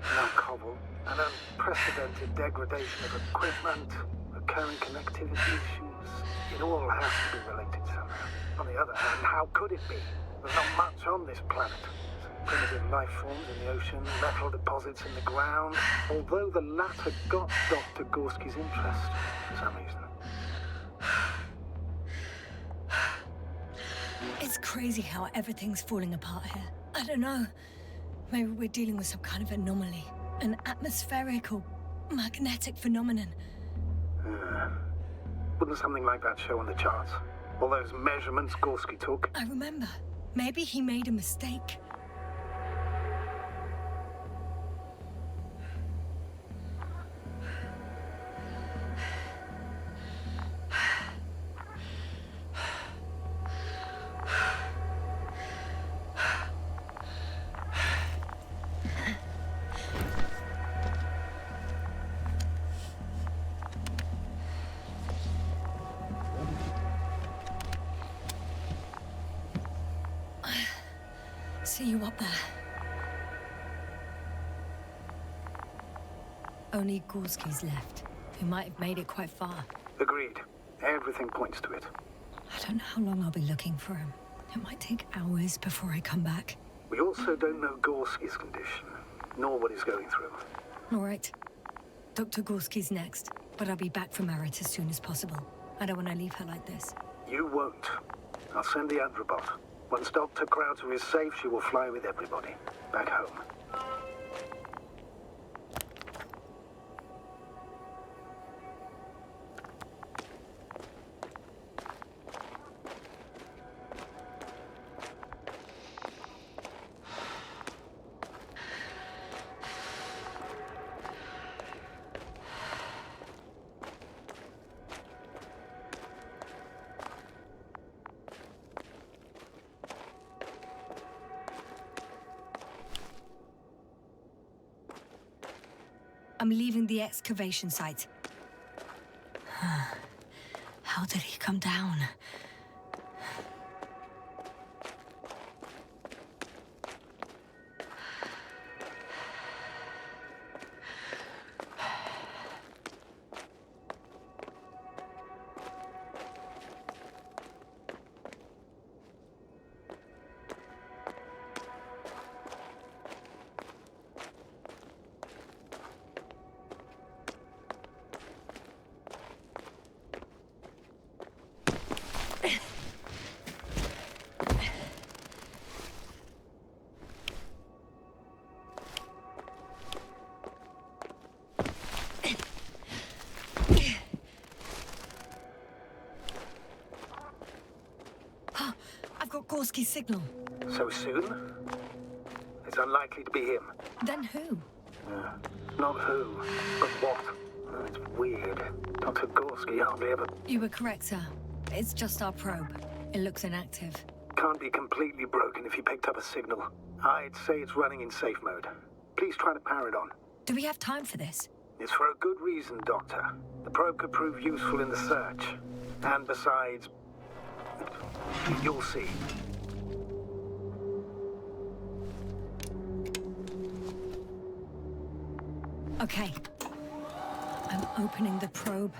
now Koval, an unprecedented degradation of equipment, recurring connectivity issues. It all has to be related somehow. On the other hand, how could it be? There's not much on this planet. Some primitive life forms in the ocean, metal deposits in the ground. Although the latter got Dr. Gorski's interest for some reason. It's crazy how everything's falling apart here. I don't know. Maybe we're dealing with some kind of anomaly. An atmospheric or magnetic phenomenon. Wouldn't something like that show on the charts? All those measurements Gorski took? I remember. Maybe he made a mistake. See you up there. Only Gorski's left. He might have made it quite far. Agreed. Everything points to it. I don't know how long I'll be looking for him. It might take hours before I come back. We also don't know Gorski's condition, nor what he's going through. All right. Dr. Gorski's next, but I'll be back from Merit as soon as possible. I don't want to leave her like this. You won't. I'll send the Androbot. Once Dr. Crowther is safe, she will fly with everybody. Back home. I'm leaving the excavation site. How did he come down? I've got Gorski's signal. So soon? It's unlikely to be him. Then who? Not who, but what. It's weird. Dr. Gorski hardly ever... You were correct, sir. It's just our probe. It looks inactive. Can't be completely broken if he picked up a signal. I'd say it's running in safe mode. Please try to power it on. Do we have time for this? It's for a good reason, Doctor. The probe could prove useful in the search. And besides... you'll see. Okay. I'm opening the probe.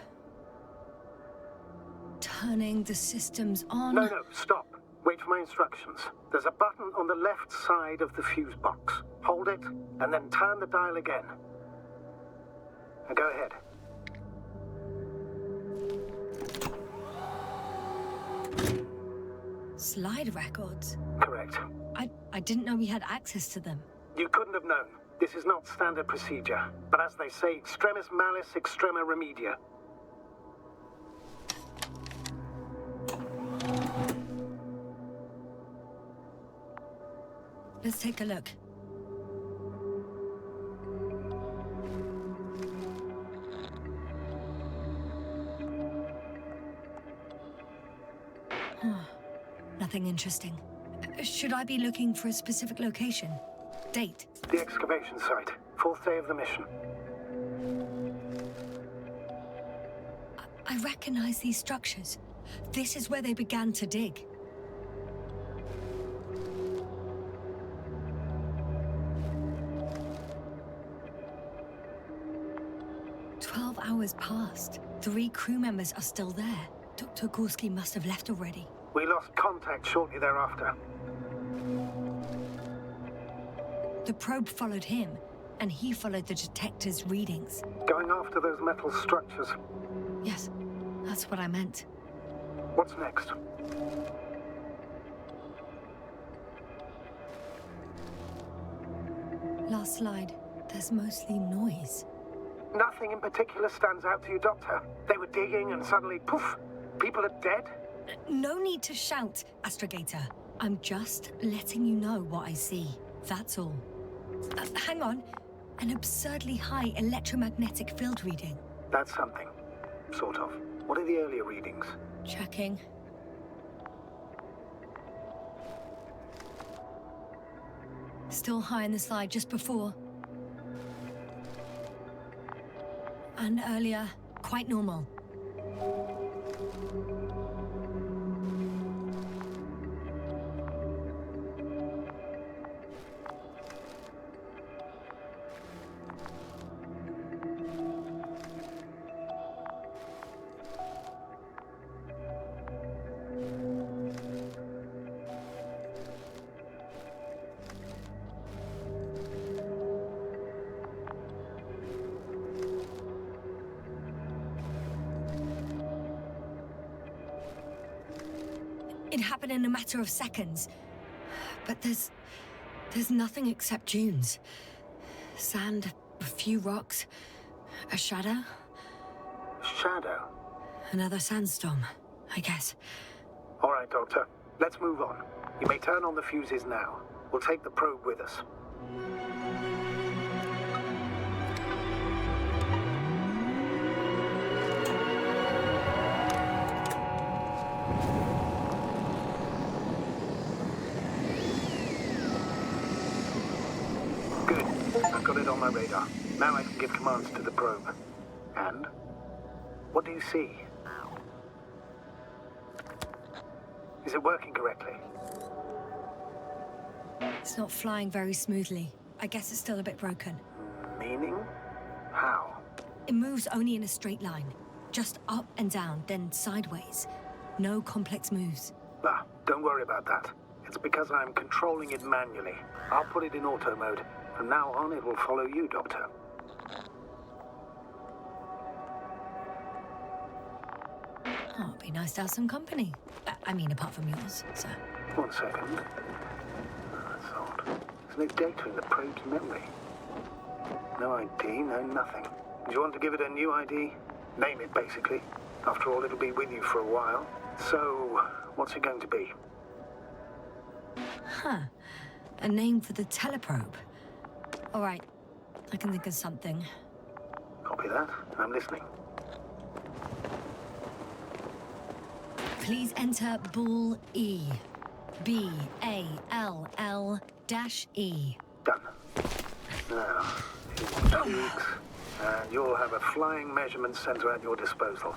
turning the systems on. No, stop. Wait for my instructions. There's a button on the left side of the fuse box. Hold it, and then turn the dial again. Now go ahead. Slide records? Correct. I didn't know we had access to them. You couldn't have known. This is not standard procedure. But as they say, extremis malice, extrema remedia. Let's take a look. Nothing interesting. Should I be looking for a specific location? Date? The excavation site. 4th day of the mission. I recognize these structures. This is where they began to dig. Hours passed. 3 crew members are still there. Dr. Gorski must have left already. We lost contact shortly thereafter. The probe followed him, and he followed the detector's readings. Going after those metal structures. Yes, that's what I meant. What's next? Last slide. There's mostly noise. Nothing in particular stands out to you, Doctor. They were digging and suddenly, poof, people are dead? No need to shout, Astrogator. I'm just letting you know what I see. That's all. Hang on. An absurdly high electromagnetic field reading. That's something. Sort of. What are the earlier readings? Checking. Still high in the slide just before. And earlier, quite normal. It happened in a matter of seconds. But there's nothing except dunes. Sand, a few rocks, a shadow. Shadow? Another sandstorm, I guess. All right, Doctor. Let's move on. You may turn on the fuses now. We'll take the probe with us. Got it on my radar. Now I can give commands to the probe. And? What do you see? Is it working correctly? It's not flying very smoothly. I guess it's still a bit broken. Meaning? How? It moves only in a straight line. Just up and down, then sideways. No complex moves. Don't worry about that. It's because I'm controlling it manually. I'll put it in auto mode. From now on, it will follow you, Doctor. Oh, it'd be nice to have some company. I mean, apart from yours, sir. 1 second. That's odd. There's no data in the probe's memory. No ID, no nothing. Do you want to give it a new ID? Name it, basically. After all, it'll be with you for a while. So, what's it going to be? Huh. A name for the teleprobe. All right. I can think of something. Copy that. I'm listening. Please enter Ball E. B-A-L-L-E. Done. Now, here's the tweaks, and you'll have a flying measurement center at your disposal.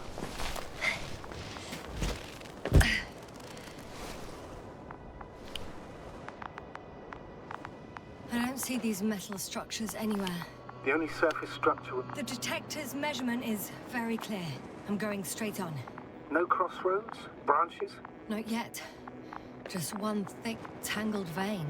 I don't see these metal structures anywhere. The only surface structure would... The detector's measurement is very clear. I'm going straight on. No crossroads? Branches? Not yet. Just one thick, tangled vein.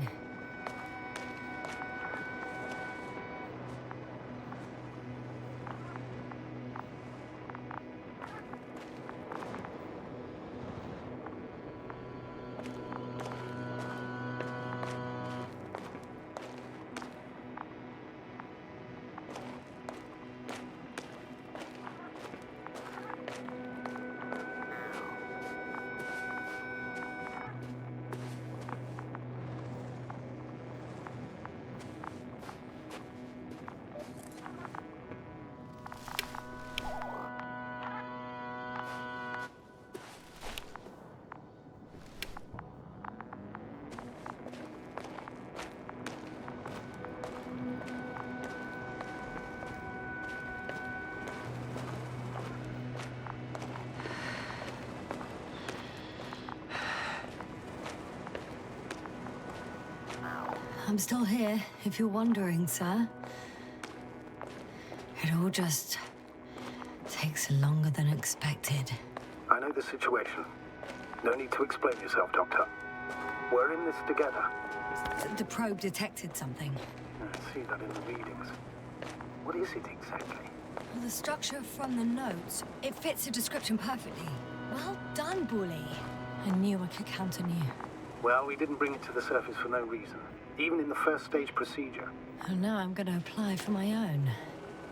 I'm still here, if you're wondering, sir. It all just takes longer than expected. I know the situation. No need to explain yourself, Doctor. We're in this together. The probe detected something. I see that in the readings. What is it exactly? Well, the structure from the notes, it fits the description perfectly. Well done, Bully. I knew I could count on you. Well, we didn't bring it to the surface for no reason. Even in the first stage procedure. And now I'm going to apply for my own.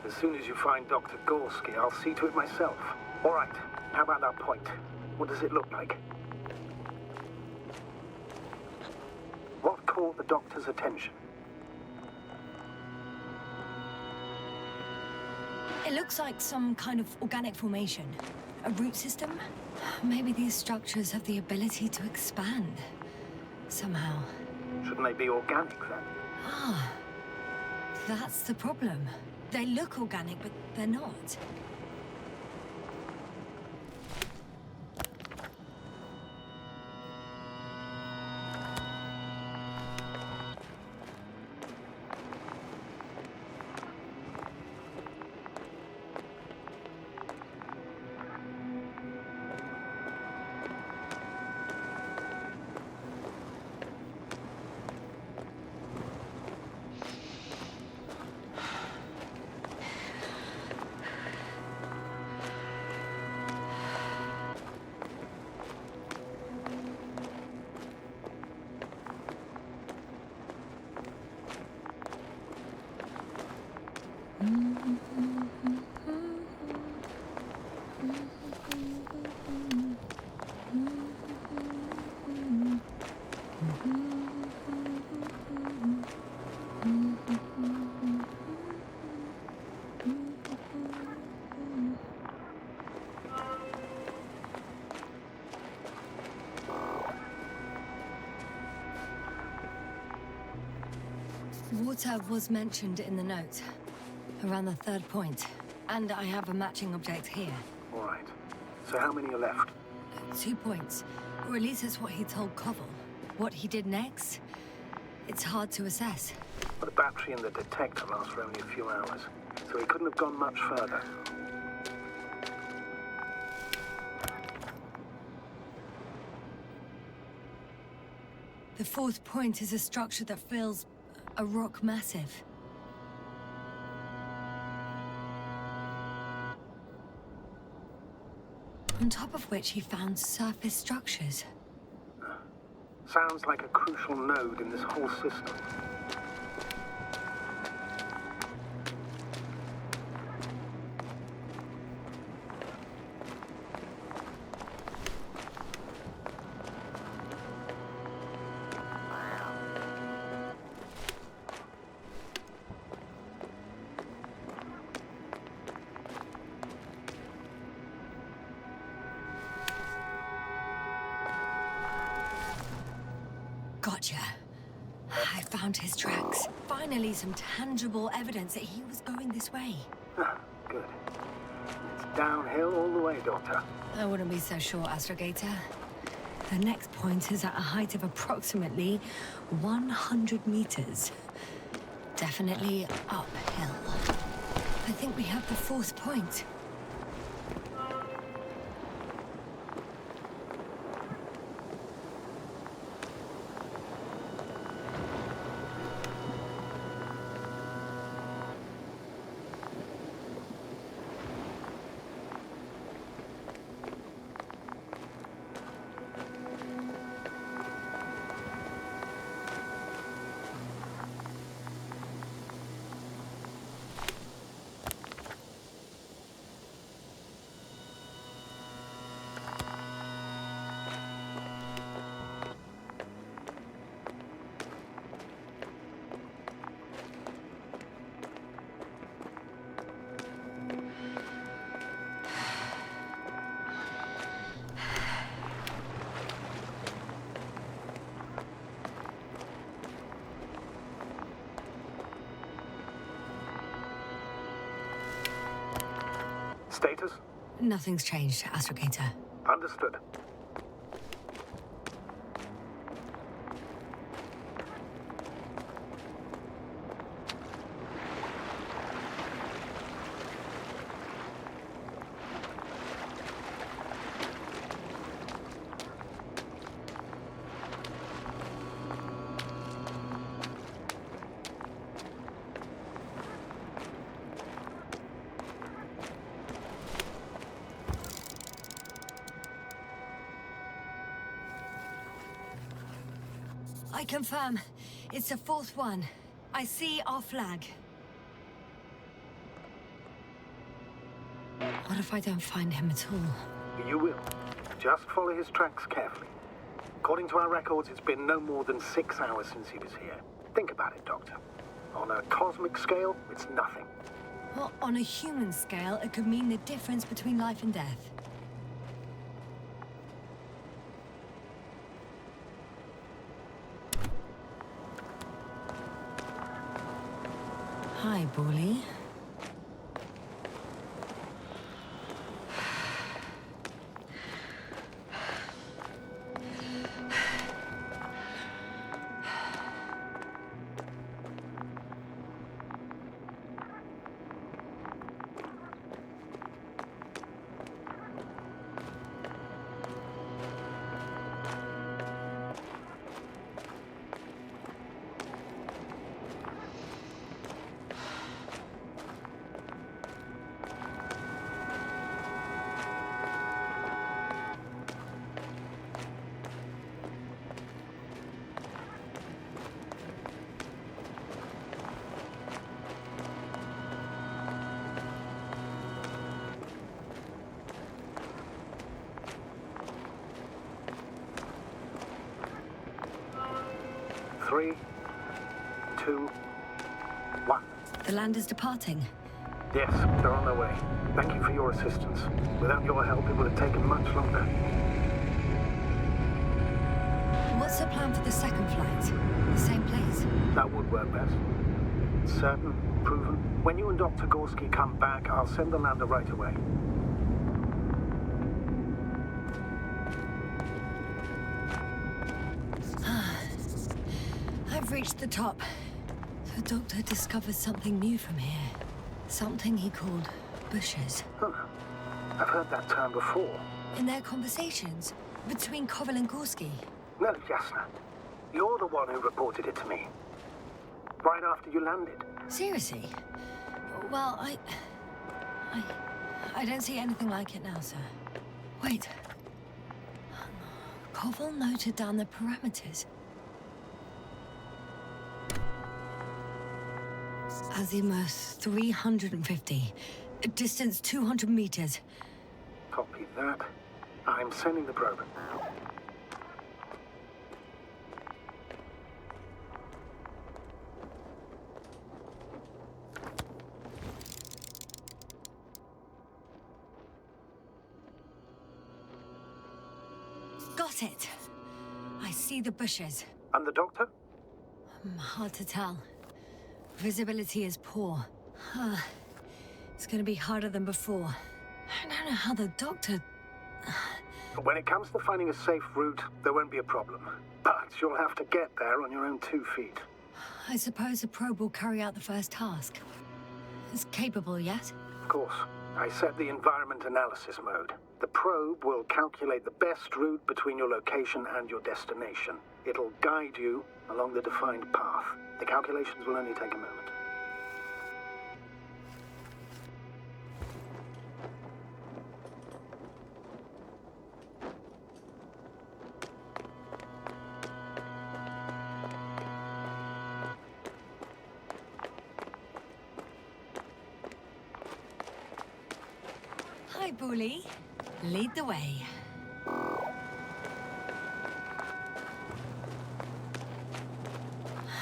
As soon as you find Dr. Gorski, I'll see to it myself. All right, how about that point? What does it look like? What caught the doctor's attention? It looks like some kind of organic formation. A root system? Maybe these structures have the ability to expand. Somehow. Shouldn't they be organic, then? Ah, that's the problem. They look organic, but they're not. Water was mentioned in the note, around the third point, and I have a matching object here. All right. So how many are left? 2 points, or at least that's what he told Koval. What he did next, it's hard to assess. But the battery and the detector last for only a few hours, so he couldn't have gone much further. The fourth point is a structure that feels a rock massive. On top of which he found surface structures. Sounds like a crucial node in this whole system. Gotcha. I found his tracks. Finally, some tangible evidence that he was going this way. Good. It's downhill all the way, Doctor. I wouldn't be so sure, Astrogator. The next point is at a height of approximately 100 meters. Definitely uphill. I think we have the fourth point. Status? Nothing's changed, Astrogator. Understood. I confirm. It's the fourth one. I see our flag. What if I don't find him at all? You will. Just follow his tracks carefully. According to our records, it's been no more than 6 hours since he was here. Think about it, Doctor. On a cosmic scale, it's nothing. Well, on a human scale, it could mean the difference between life and death. Hi, Bully. Three, two, one. The land is departing. Yes, they're on their way. Thank you for your assistance. Without your help, it would have taken much longer. What's the plan for the second flight? The same place? That would work best. Certain, proven. When you and Dr. Gorski come back, I'll send the lander right away. I've reached the top. The Doctor discovered something new from here. Something he called bushes. Huh. I've heard that term before. In their conversations between Koval and Gorski. No, Yasna. You're the one who reported it to me. Right after you landed. Seriously? Well, I don't see anything like it now, sir. Wait. Koval noted down the parameters. Azimuth 350. Distance 200 meters. Copy that. I'm sending the probe. Got it. I see the bushes. And the Doctor? Hard to tell. Visibility is poor. It's gonna be harder than before. I don't know how the Doctor... When it comes to finding a safe route, there won't be a problem. But you'll have to get there on your own 2 feet. I suppose the probe will carry out the first task. It's capable yet? Of course. I set the environment analysis mode. The probe will calculate the best route between your location and your destination. It'll guide you along the defined path. The calculations will only take a moment. Hi, Bully. Lead the way.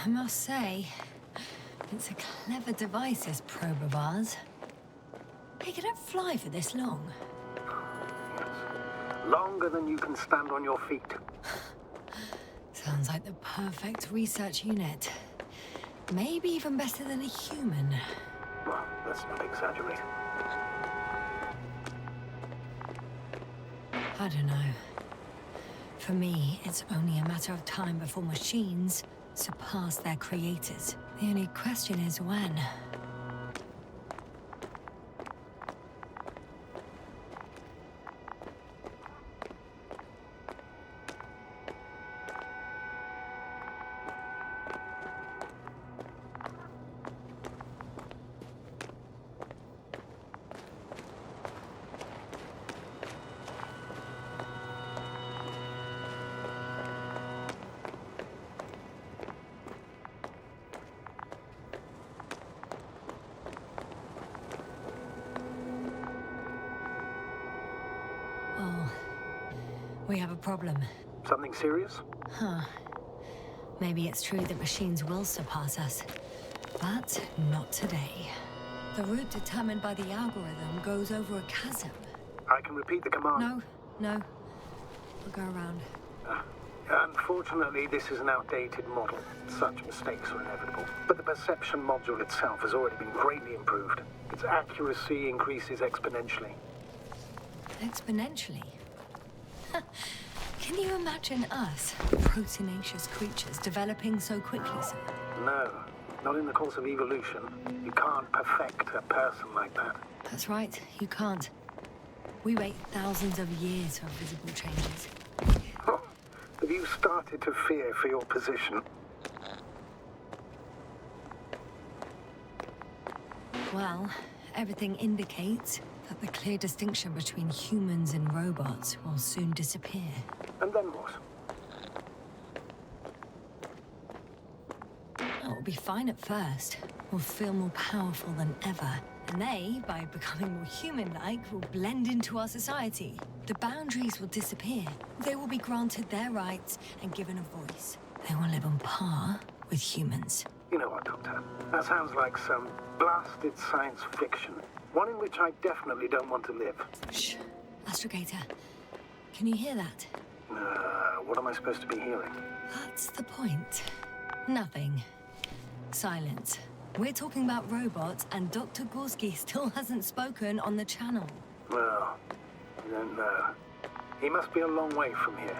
I must say, it's a clever device, this probe of ours. Hey, can it fly for this long? Yes. Longer than you can stand on your feet. Sounds like the perfect research unit. Maybe even better than a human. Well, let's not exaggerate. I don't know. For me, it's only a matter of time before machines surpass their creators. The only question is when. Oh, we have a problem. Something serious? Huh. Maybe it's true that machines will surpass us, but not today. The route determined by the algorithm goes over a chasm. I can repeat the command. No. We'll go around. Unfortunately, this is an outdated model. Such mistakes are inevitable. But the perception module itself has already been greatly improved. Its accuracy increases exponentially. Exponentially? Can you imagine us, proteinaceous creatures, developing so quickly, sir? No, not in the course of evolution. You can't perfect a person like that. That's right, you can't. We wait thousands of years for visible changes. Oh, have you started to fear for your position? Well, everything indicates that the clear distinction between humans and robots will soon disappear. And then what? It'll be fine at first. We'll feel more powerful than ever. And they, by becoming more human-like, will blend into our society. The boundaries will disappear. They will be granted their rights and given a voice. They will live on par with humans. You know what, Doctor? That sounds like some blasted science fiction. One in which I definitely don't want to live. Shh. Astrogator, can you hear that? What am I supposed to be hearing? That's the point. Nothing. Silence. We're talking about robots, and Dr. Gorski still hasn't spoken on the channel. Well, I don't know. He must be a long way from here.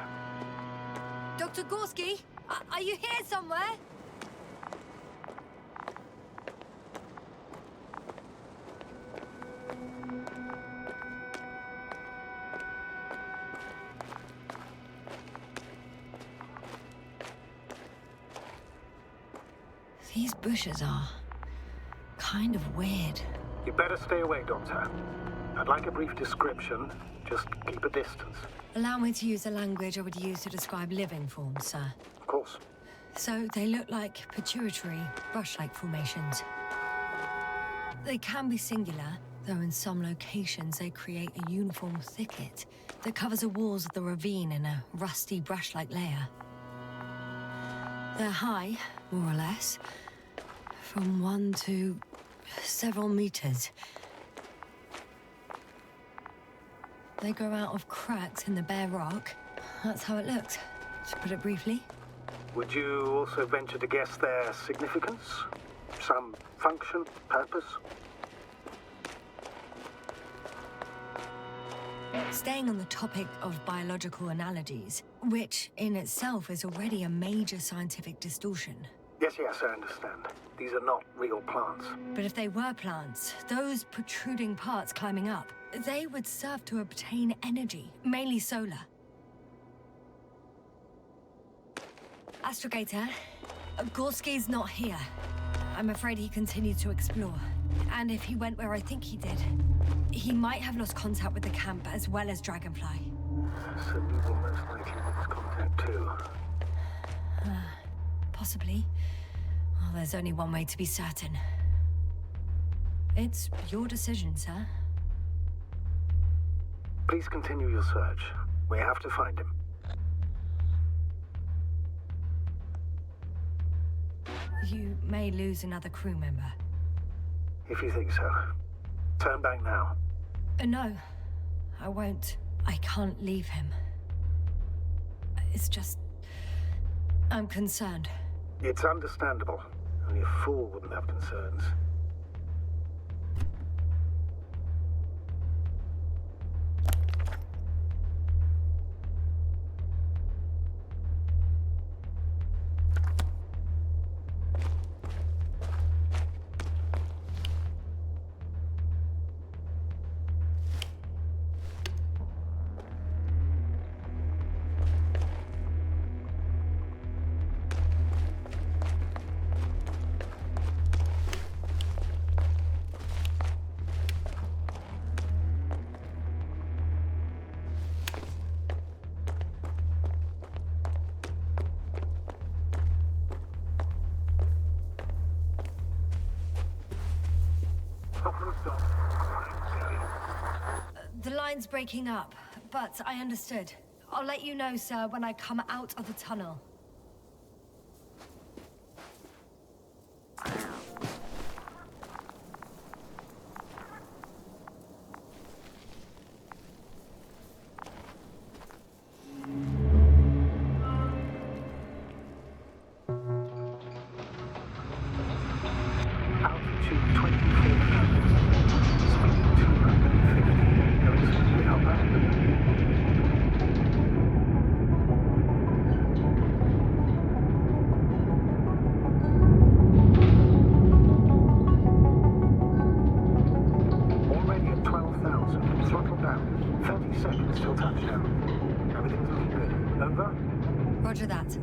Dr. Gorski, are you here somewhere? These bushes are kind of weird. You better stay away, Doctor. I'd like a brief description. Just keep a distance. Allow me to use the language I would use to describe living forms, sir. Of course. So they look like pituitary, brush-like formations. They can be singular, though in some locations they create a uniform thicket that covers the walls of the ravine in a rusty brush-like layer. They're high, more or less, from 1 to several meters. They grow out of cracks in the bare rock. That's how it looks, to put it briefly. Would you also venture to guess their significance? Some function, purpose? Staying on the topic of biological analogies, which in itself is already a major scientific distortion. Yes, I understand. These are not real plants. But if they were plants, those protruding parts climbing up, they would serve to obtain energy, mainly solar. Astrogator, Gorski's not here. I'm afraid he continued to explore. And if he went where I think he did, he might have lost contact with the camp as well as Dragonfly. So we will most likely lose contact too. Possibly. Well, there's only one way to be certain. It's your decision, sir. Please continue your search. We have to find him. You may lose another crew member. If you think so. Turn back now. No, I won't. I can't leave him. It's just... I'm concerned. It's understandable. Only a fool wouldn't have concerns. Stop. The line's breaking up, but I understood. I'll let you know, sir, when I come out of the tunnel. Altitude 24,000. Speed 250. Going smoothly, Hopper. Already at 12,000. Throttle down. 30 seconds till touchdown. Everything's looking good. Over? Roger that.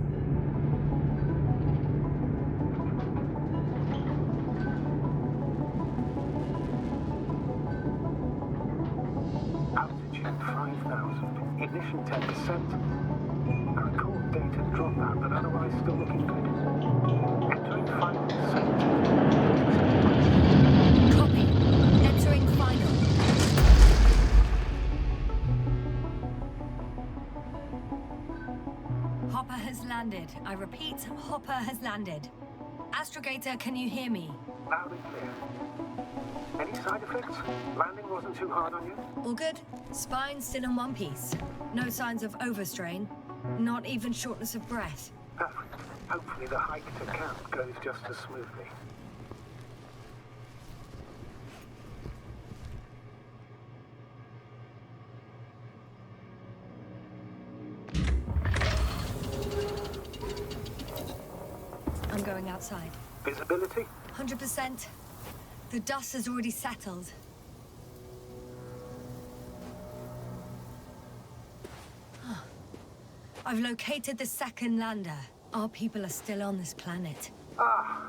Altitude 5,000. Ignition 10%. I record data drop out, but otherwise still looking good. Entering final descent. Copy. Entering final. Hopper has landed. I repeat, Hopper has landed. Astrogator, can you hear me? Loud and clear. Any side effects? Landing wasn't too hard on you? All good. Spine still in one piece. No signs of overstrain. Not even shortness of breath. Perfect. Hopefully the hike to camp goes just as smoothly. I'm going outside. Visibility? 100%. The dust has already settled. I've located the second lander. Our people are still on this planet. Ah,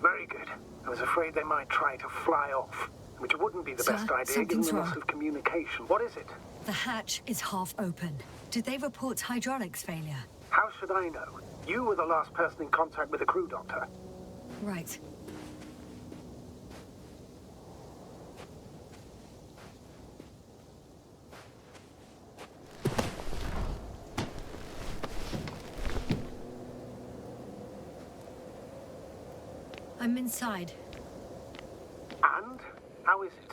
very good. I was afraid they might try to fly off, which wouldn't be the Sir, best idea given something's the loss wrong. of communication. What is it? The hatch is half open. Did they report hydraulics failure? How should I know? You were the last person in contact with the crew, Doctor. Right. I'm inside. And? How is it?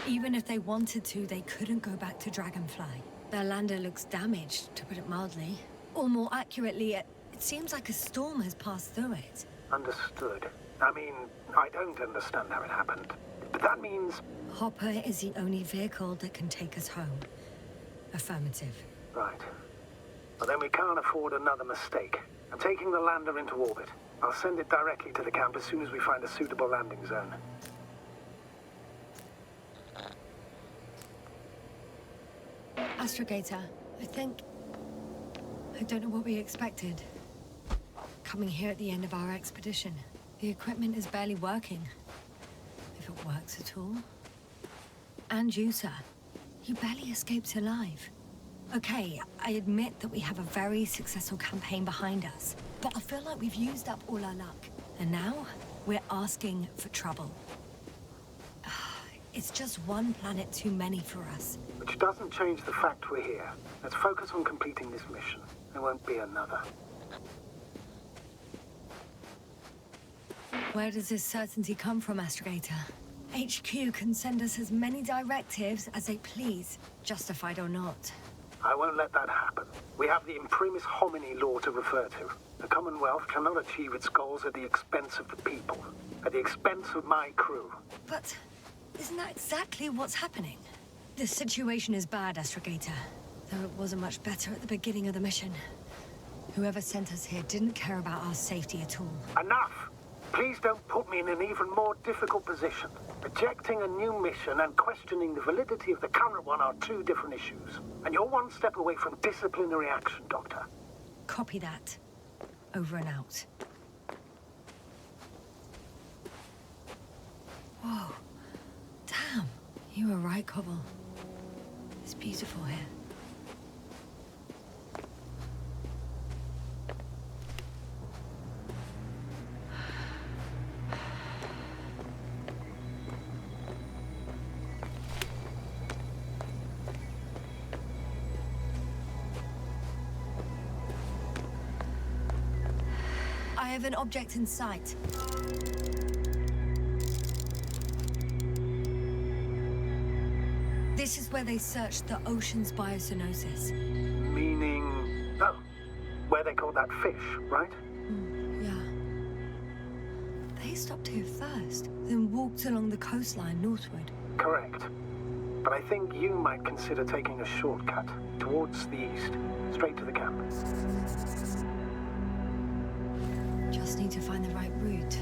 Even if they wanted to, they couldn't go back to Dragonfly. Their lander looks damaged, to put it mildly. Or more accurately, it seems like a storm has passed through it. Understood. I mean, I don't understand how it happened. But that means... Hopper is the only vehicle that can take us home. Affirmative. Right. Well, then we can't afford another mistake. I'm taking the lander into orbit. I'll send it directly to the camp as soon as we find a suitable landing zone. Astrogator, I don't know what we expected. Coming here at the end of our expedition. The equipment is barely working. If it works at all. And you, sir. You barely escaped alive. Okay, I admit that we have a very successful campaign behind us. But I feel like we've used up all our luck. And now, we're asking for trouble. It's just one planet too many for us. Which doesn't change the fact we're here. Let's focus on completing this mission. There won't be another. Where does this certainty come from, Astrogator? HQ can send us as many directives as they please, justified or not. I won't let that happen. We have the imprimis homini law to refer to. The Commonwealth cannot achieve its goals at the expense of the people. At the expense of my crew. But isn't that exactly what's happening? The situation is bad, Astrogator. Though it wasn't much better at the beginning of the mission. Whoever sent us here didn't care about our safety at all. Enough! Please don't put me in an even more difficult position. Rejecting a new mission and questioning the validity of the current one are two different issues. And you're one step away from disciplinary action, Doctor. Copy that. Over and out. Whoa. Damn. You were right, Cobble. It's beautiful here. I have an object in sight. This is where they searched the ocean's biocenosis. Meaning... Oh, where they caught that fish, right? Yeah. They stopped here first, then walked along the coastline northward. Correct. But I think you might consider taking a shortcut towards the east, straight to the camp. Just need to find the right route.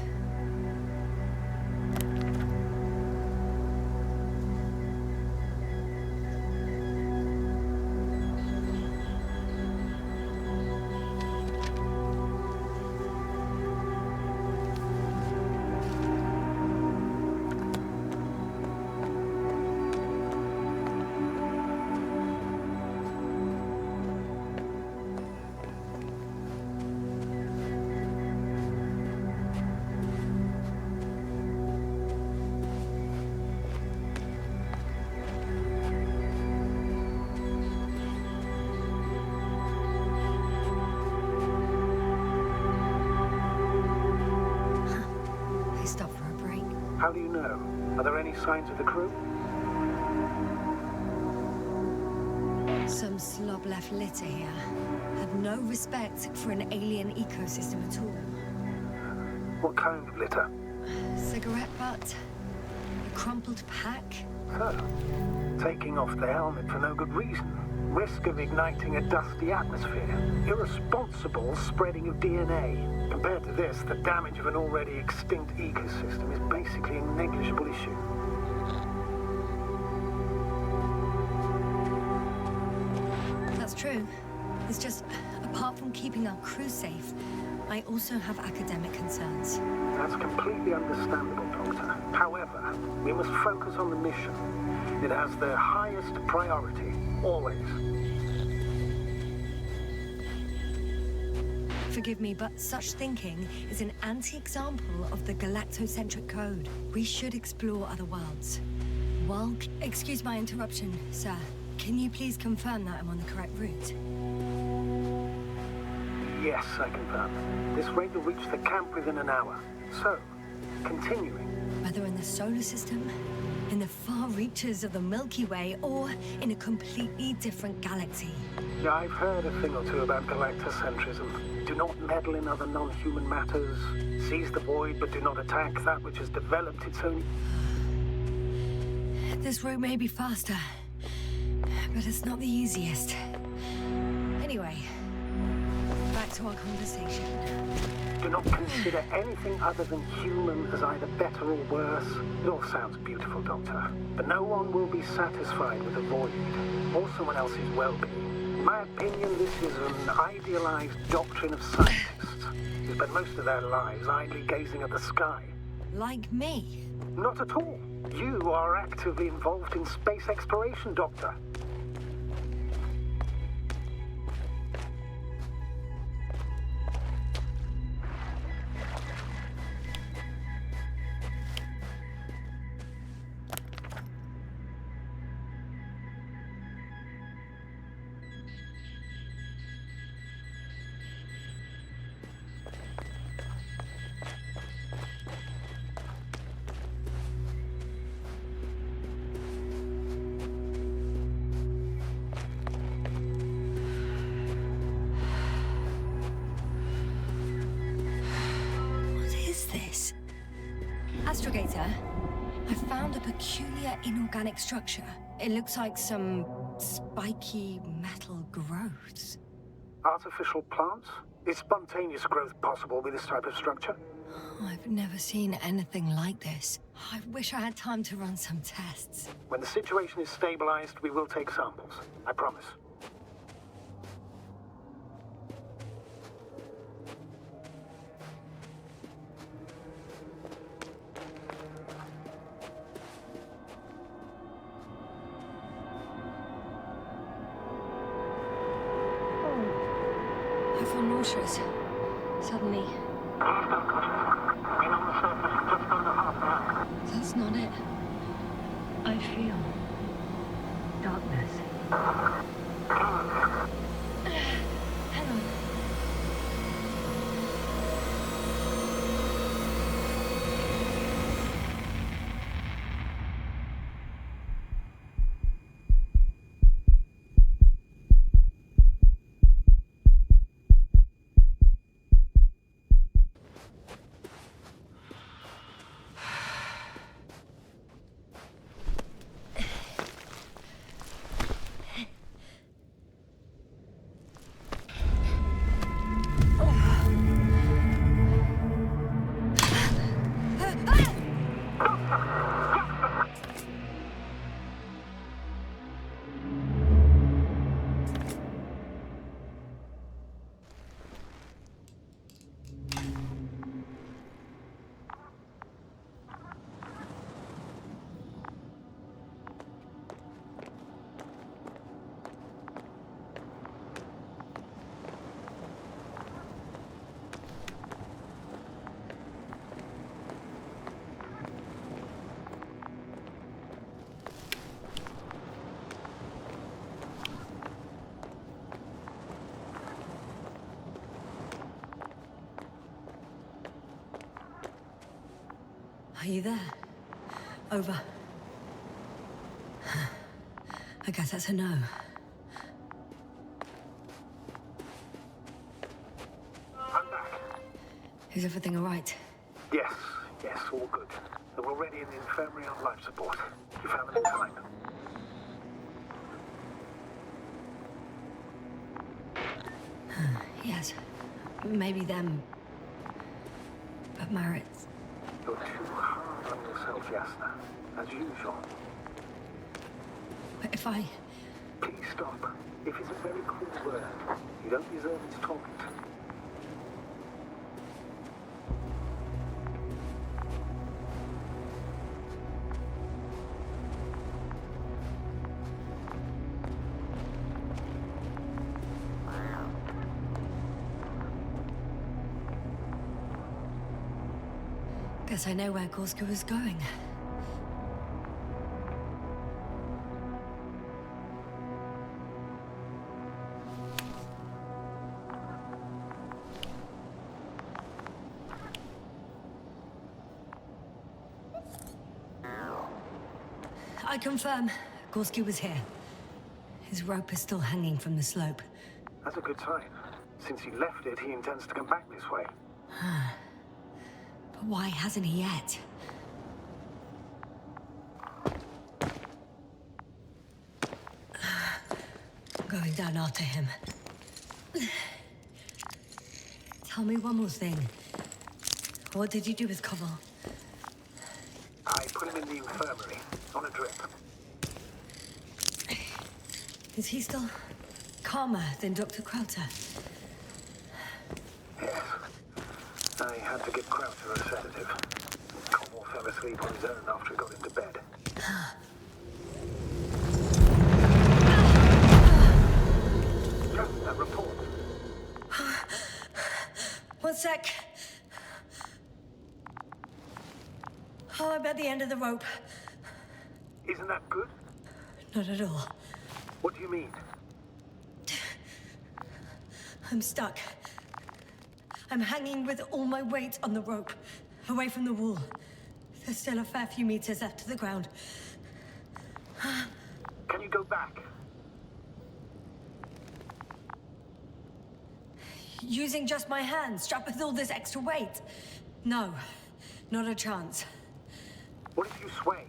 How do you know? Are there any signs of the crew? Some slob left litter here. Had no respect for an alien ecosystem at all. What kind of litter? Cigarette butt? A crumpled pack? So, taking off the helmet for no good reason. Risk of igniting a dusty atmosphere. Irresponsible spreading of DNA. Compared to this, the damage of an already extinct ecosystem is basically a negligible issue. That's true. It's just, apart from keeping our crew safe, I also have academic concerns. That's completely understandable, Doctor. However, we must focus on the mission. It has the highest priority, always. Forgive me, but such thinking is an anti-example of the galactocentric code. We should explore other worlds. Well, excuse my interruption, sir. Can you please confirm that I'm on the correct route? Yes, I confirm. This rate will reach the camp within an hour. So, continuing. Whether in the solar system, in the far reaches of the Milky Way, or in a completely different galaxy. Yeah, I've heard a thing or two about galactocentrism. Do not meddle in other non-human matters. Seize the void, but do not attack that which has developed its own... This route may be faster, but it's not the easiest. Anyway, back to our conversation. Do not consider anything other than human as either better or worse. It all sounds beautiful, Doctor. But no one will be satisfied with a void, or someone else's well-being. In my opinion, this is an idealized doctrine of scientists who spend most of their lives idly gazing at the sky. Like me? Not at all. You are actively involved in space exploration, Doctor. Astrogator, I found a peculiar inorganic structure. It looks like some spiky metal growths. Artificial plants? Is spontaneous growth possible with this type of structure? I've never seen anything like this. I wish I had time to run some tests. When the situation is stabilized, we will take samples. I promise. I feel nauseous. Suddenly. That's not it. I feel darkness. Hang on. Are you there? Over. I guess that's a no. I'm back. Is everything all right? Yes, all good. They're already in the infirmary on life support. You found them in time. Yes. Maybe them. But Marit's... You're too hard on yourself, Yasna. As usual. But if I... Please stop. If it's a very cruel word, you don't deserve its talking to. Guess I know where Gorska was going. I confirm, Gorski was here. His rope is still hanging from the slope. That's a good sign. Since he left it, he intends to come back this way. But why hasn't he yet? I'm going down after him. Tell me one more thing. What did you do with Koval? I put him in the infirmary, on a drip. Is he still calmer than Dr. Krauter? Yes. I had to give Krauter a sedative. Koval fell asleep on his own after he got into bed. Just a report. One sec. Oh, I'm at the end of the rope. Isn't that good? Not at all. What do you mean? I'm stuck. I'm hanging with all my weight on the rope, away from the wall. There's still a fair few meters left to the ground. Can you go back? Using just my hands, strapped with all this extra weight? No, not a chance. What if you sway?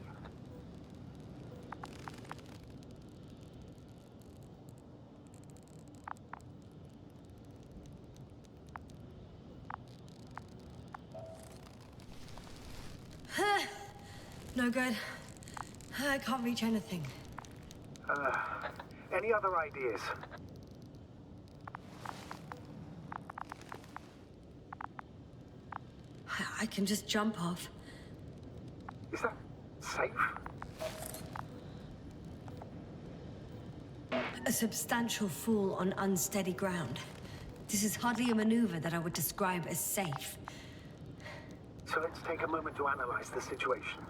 No good. I can't reach anything. Any other ideas? I can just jump off. Is that safe? A substantial fall on unsteady ground. This is hardly a maneuver that I would describe as safe. So let's take a moment to analyze the situation.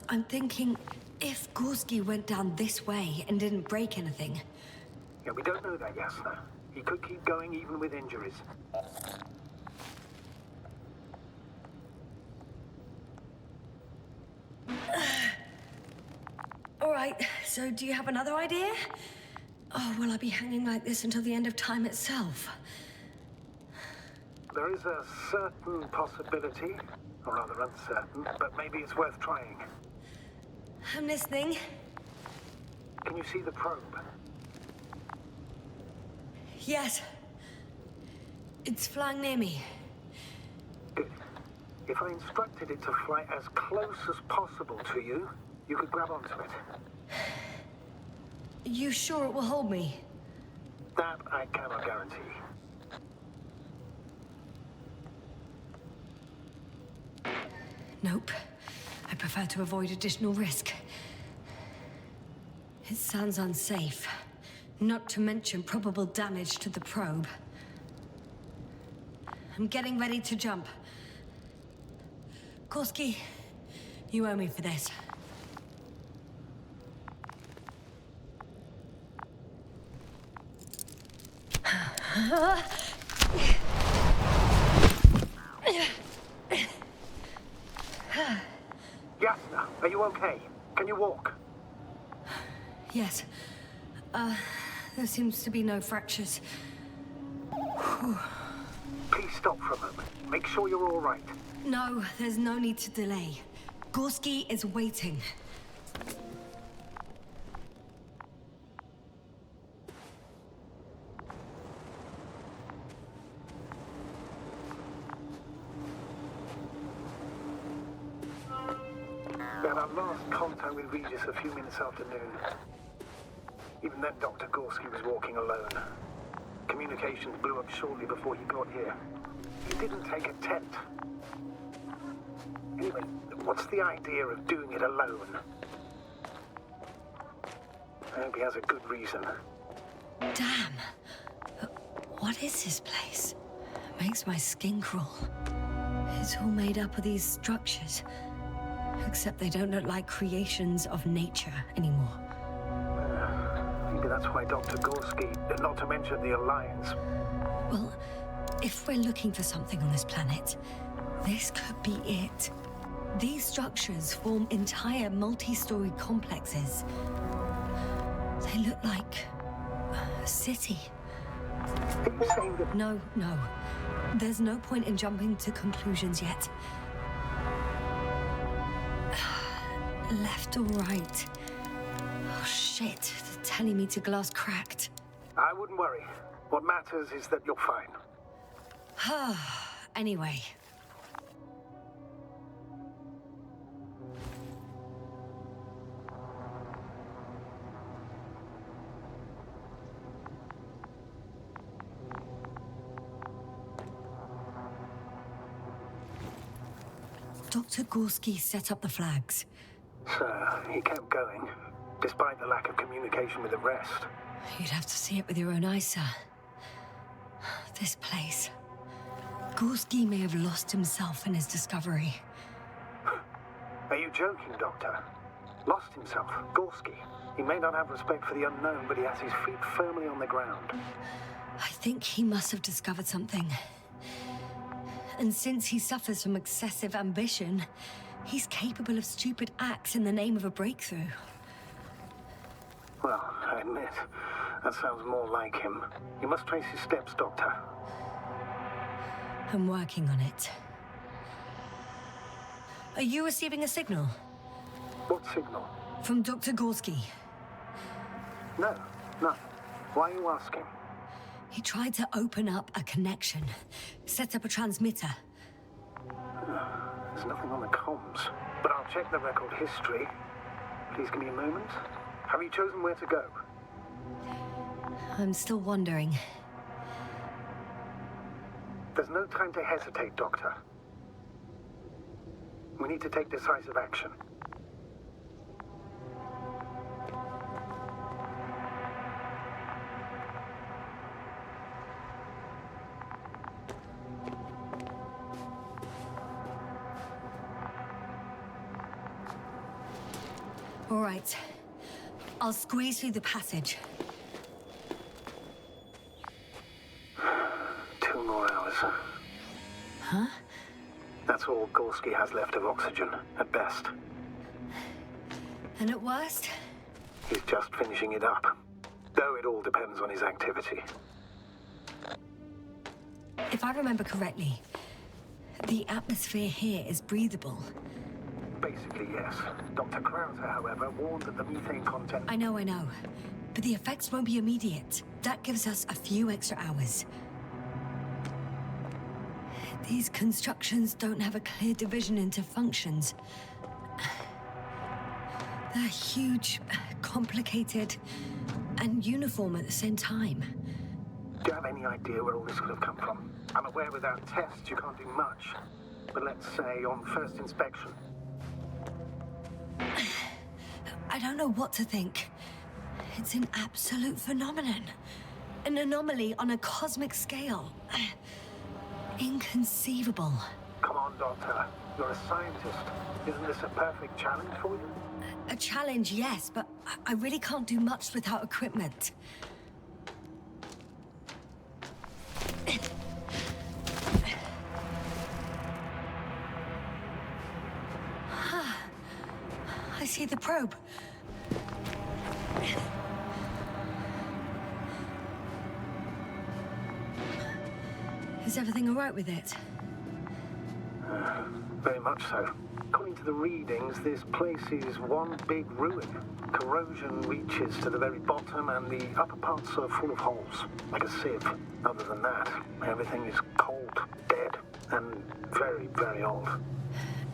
I'm thinking, if Gorski went down this way and didn't break anything... Yeah, we don't know that, Yasna. He could keep going even with injuries. All right, so do you have another idea? Oh, will I be hanging like this until the end of time itself? There is a certain possibility, or rather uncertain, but maybe it's worth trying. I'm listening. Can you see the probe? Yes. It's flying near me. Good. If I instructed it to fly as close as possible to you, you could grab onto it. You sure it will hold me? That I cannot guarantee. Nope. I prefer to avoid additional risk. It sounds unsafe. Not to mention probable damage to the probe. I'm getting ready to jump. Gorski, you owe me for this. you okay? Can you walk? Yes. There seems to be no fractures. Whew. Please stop for a moment. Make sure you're all right. No, there's no need to delay. Gorski is waiting. We had our last contact with Regis a few minutes after noon. Even then, Dr. Gorski was walking alone. Communications blew up shortly before he got here. He didn't take a tent. Anyway, what's the idea of doing it alone? I hope he has a good reason. Damn. What is this place? Makes my skin crawl. It's all made up of these structures. Except they don't look like creations of nature anymore. Maybe that's why Dr. Gorski, not to mention the Alliance. Well, if we're looking for something on this planet, this could be it. These structures form entire multi-story complexes. They look like a city. Are you saying that... No. There's no point in jumping to conclusions yet. Left or right? Oh shit, they're telling me to glass cracked. I wouldn't worry. What matters is that you're fine. Anyway. Dr. Gorski set up the flags. So, he kept going, despite the lack of communication with the rest. You'd have to see it with your own eyes, sir. This place. Gorski may have lost himself in his discovery. Are you joking, Doctor? Lost himself, Gorski. He may not have respect for the unknown, but he has his feet firmly on the ground. I think he must have discovered something. And since he suffers from excessive ambition, he's capable of stupid acts in the name of a breakthrough. Well, I admit, that sounds more like him. You must trace his steps, Doctor. I'm working on it. Are you receiving a signal? What signal? From Dr. Gorski. No, none. Why are you asking? He tried to open up a connection, set up a transmitter. There's nothing on the comms, but I'll check the record history. Please give me a moment. Have you chosen where to go? I'm still wondering. There's no time to hesitate, Doctor. We need to take decisive action. All right. I'll squeeze through the passage. 2 more hours. Huh? That's all Gorski has left of oxygen, at best. And at worst? He's just finishing it up. Though it all depends on his activity. If I remember correctly, the atmosphere here is breathable. Basically, yes. Dr. Krauser, however, warned that the methane content... I know. But the effects won't be immediate. That gives us a few extra hours. These constructions don't have a clear division into functions. They're huge, complicated, and uniform at the same time. Do you have any idea where all this could have come from? I'm aware without tests you can't do much. But let's say on first inspection. I don't know what to think. It's an absolute phenomenon. An anomaly on a cosmic scale. Inconceivable. Come on, Doctor. You're a scientist. Isn't this a perfect challenge for you? A challenge, yes, but I really can't do much without equipment. see the probe. Is everything all right with it? Very much so. According to the readings, this place is one big ruin. Corrosion reaches to the very bottom, and the upper parts are full of holes, like a sieve. Other than that, everything is cold, dead, and very, very old.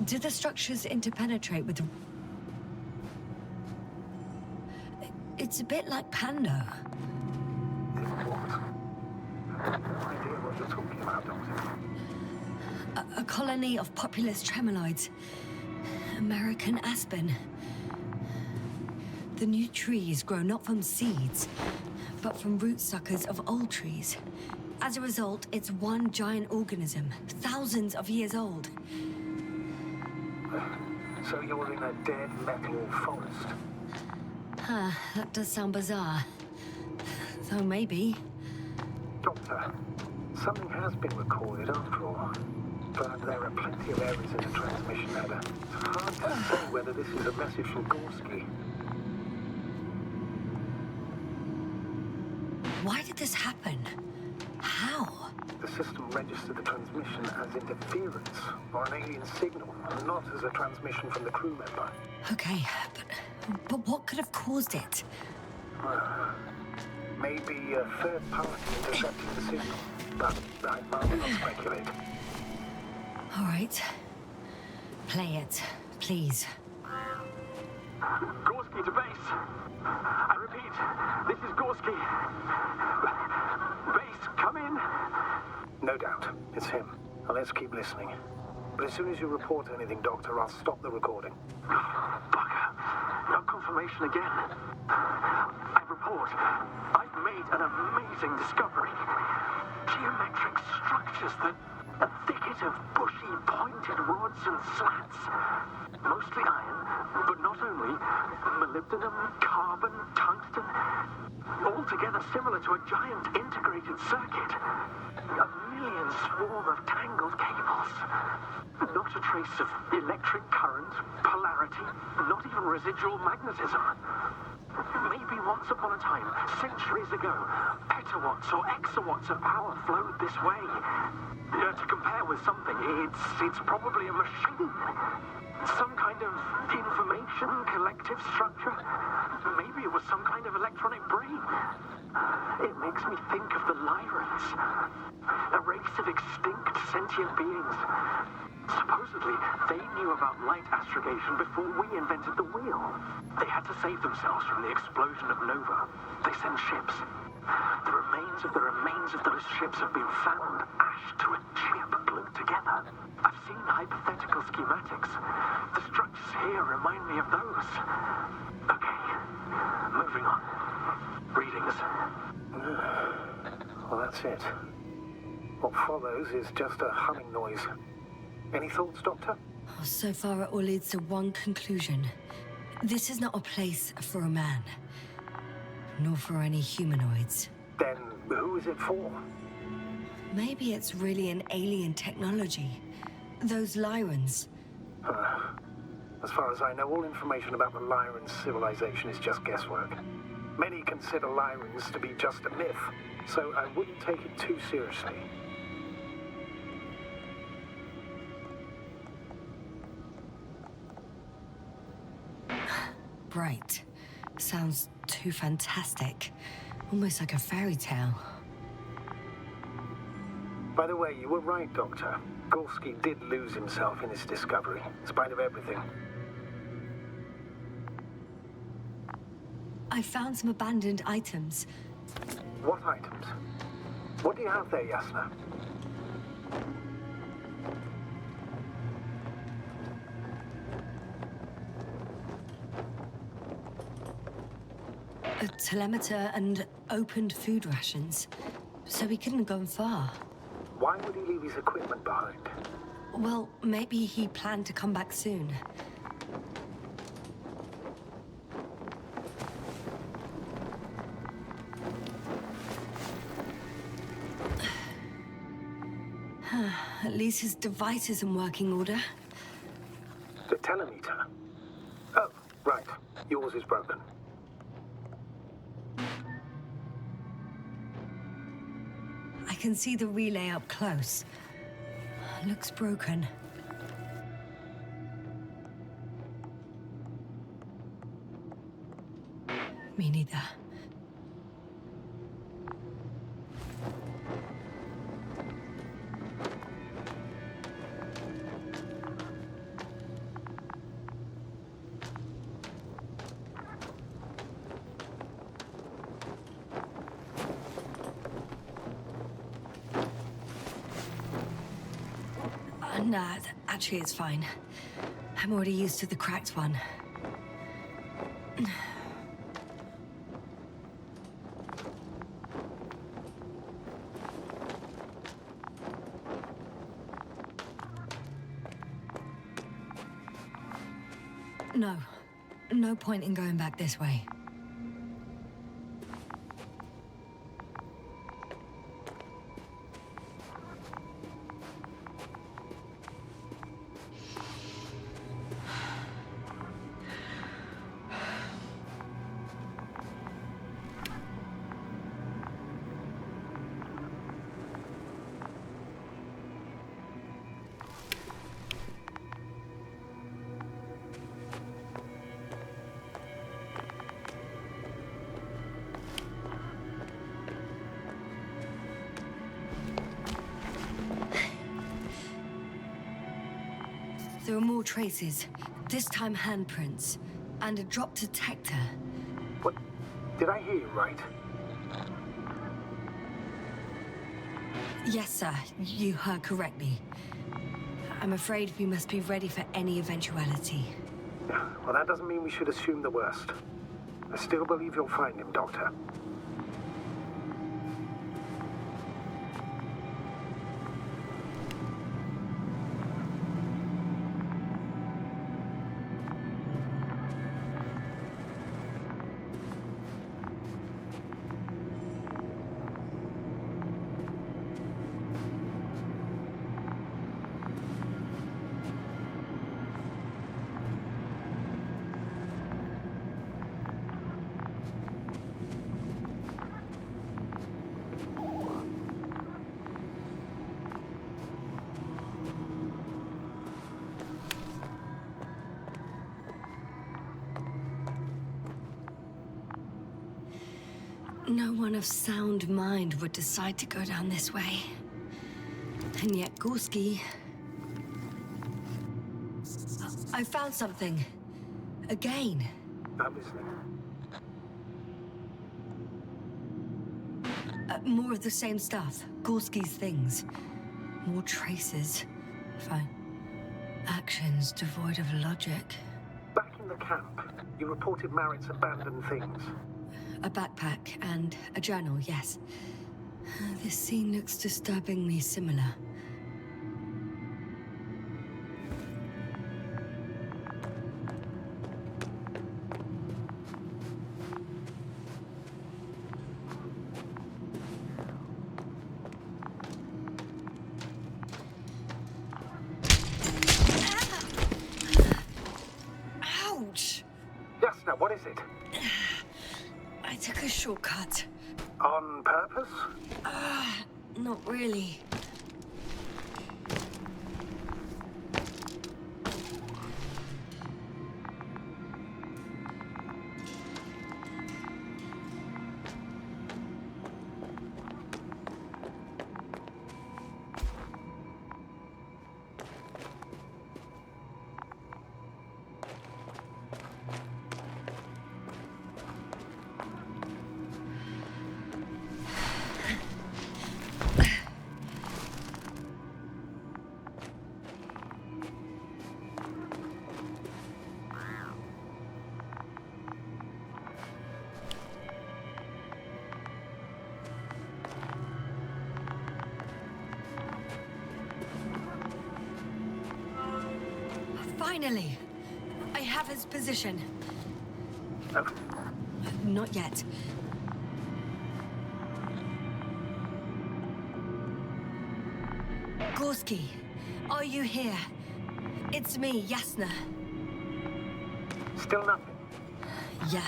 Do the structures interpenetrate with the... It's a bit like Pando. What? I have no idea what you're talking about, Doctor. A colony of populous tremoloids. American aspen. The new trees grow not from seeds, but from root suckers of old trees. As a result, it's one giant organism, thousands of years old. So you're in a dead metal forest? Huh, that does sound bizarre. So maybe. Doctor, something has been recorded after all. But there are plenty of errors in the transmission header. It's hard to say whether this is a message from Gorski. Why did this happen? How? The system registered the transmission as interference, or an alien signal, and not as a transmission from the crew member. Okay, but what could have caused it? Maybe a third party intercepting the signal, but I'd rather not speculate. All right. Play it, please. Gorski to base. I repeat, this is Gorski. Base, come in. No doubt. It's him. Now let's keep listening. But as soon as you report anything, Doctor, I'll stop the recording. Bugger. No confirmation again. I report. I've made an amazing discovery. Geometric structures that... A thicket of bushy, pointed rods and slats. Mostly iron, but not only. Molybdenum, carbon, tungsten. All together similar to a giant integrated circuit. A million swarm of tangled cables. Not a trace of electric current, polarity, not even residual magnetism. Maybe once upon a time, centuries ago, petawatts or exawatts of power flowed this way. To compare with something, it's probably a machine. Some kind of information collective structure. Maybe it was some kind of electronic brain. It makes me think of the Lyrans. A race of extinct sentient beings. Supposedly, they knew about light astrogation before we invented the wheel. They had to save themselves from the explosion of Nova. They send ships. The remains of those ships have been found, ashed to a chip glued together. I've seen hypothetical schematics. The structures here remind me of those. Okay, moving on. Readings. Well, that's it. What follows is just a humming noise. Any thoughts, Doctor? So far, it all leads to one conclusion. This is not a place for a man. Nor for any humanoids. Then who is it for? Maybe it's really an alien technology. Those Lyrans. As far as I know, all information about the Lyran civilization is just guesswork. Many consider Lyrans to be just a myth, so I wouldn't take it too seriously. Bright. Sounds too fantastic. Almost like a fairy tale. By the way, you were right, Doctor. Gorski did lose himself in his discovery, in spite of everything. I found some abandoned items. What items? What do you have there, Yasna? A telemeter and opened food rations. So he couldn't have gone far. Why would he leave his equipment behind? Well, maybe he planned to come back soon. At least his device is in working order. The telemeter? Oh, Right. Yours is broken. I can see the relay up close. Looks broken. Me neither. Nah, actually it's fine. I'm already used to the cracked one. No. No point in going back this way. There are more traces, this time handprints, and a drop detector. What? Did I hear you right? Yes, sir, you heard correctly. I'm afraid we must be ready for any eventuality. Well, that doesn't mean we should assume the worst. I still believe you'll find him, Doctor. No one of sound mind would decide to go down this way. And yet Gorski... I found something. Again. I'm listening. More of the same stuff. Gorski's things. More traces. Fine. Actions devoid of logic. Back in the camp, you reported Marrett's abandoned things. A backpack and a journal, yes. This scene looks disturbingly similar. Ouch! Yasna, what is it? I took a shortcut. On purpose? Not really. Finally! I have his position. Oh. Not yet. Gorski, are you here? It's me, Yasna. Still nothing. Yeah.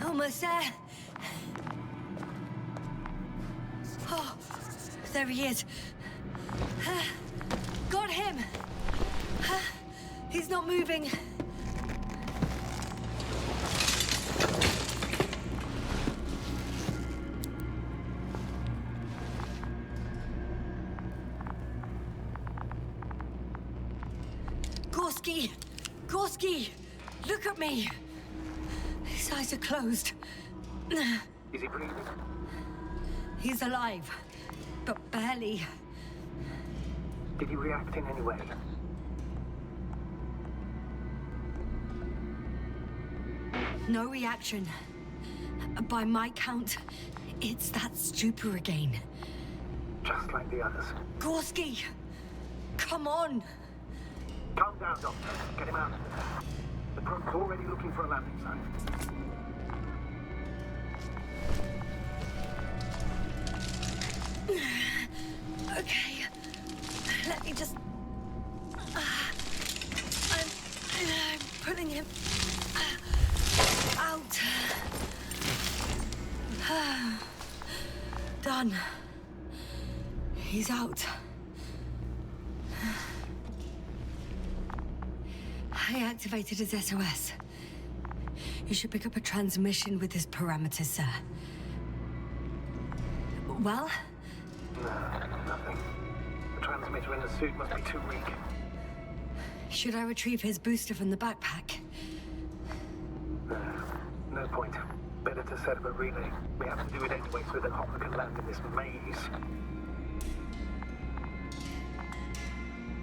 Almost there. Oh, there he is. Got him. He's not moving. Gorski! Look at me! His eyes are closed. Is he breathing? He's alive, but barely. Did he react in any way? No reaction. By my count, it's that stupor again. Just like the others. Gorski! Come on! Calm down, Doctor. Get him out of there. The probe's already looking for a landing site. Okay. Let me just... I'm pulling him out. Done. He's out. I activated his SOS. You should pick up a transmission with his parameters, sir. Well? No, nothing. The transmitter in the suit must be too weak. Should I retrieve his booster from the backpack? No point. Better to set up a relay. We have to do it anyway so that Hopper can land in this maze.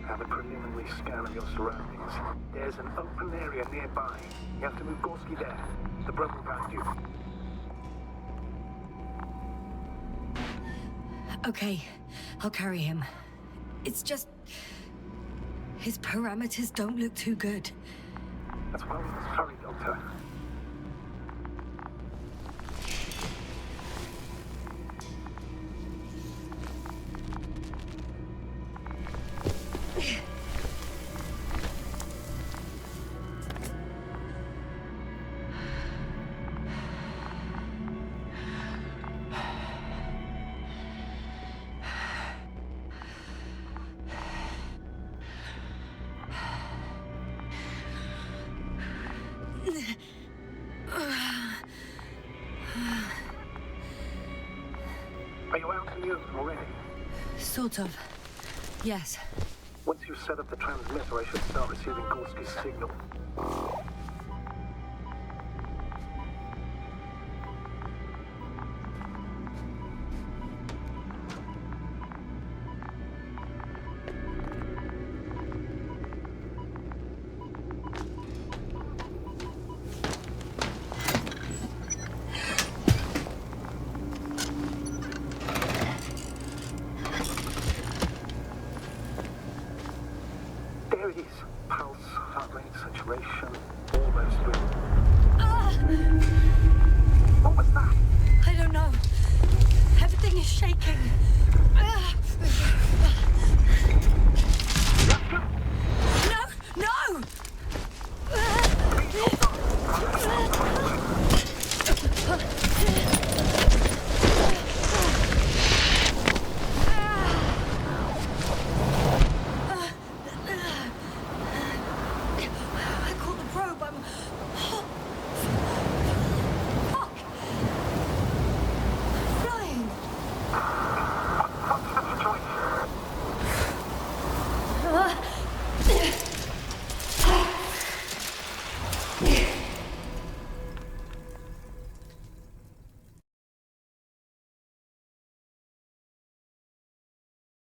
Have a preliminary scan of your surroundings. There's an open area nearby. You have to move Gorski there. The brother will find you. Okay, I'll carry him. It's just... his parameters don't look too good. That's why we must hurry, Doctor. Are you out in use already? Sort of. Yes. Once you set up the transmitter, I should start receiving Gorski's signal. There it is. Pulse, heart rate, saturation, almost real. What was that? I don't know. Everything is shaking.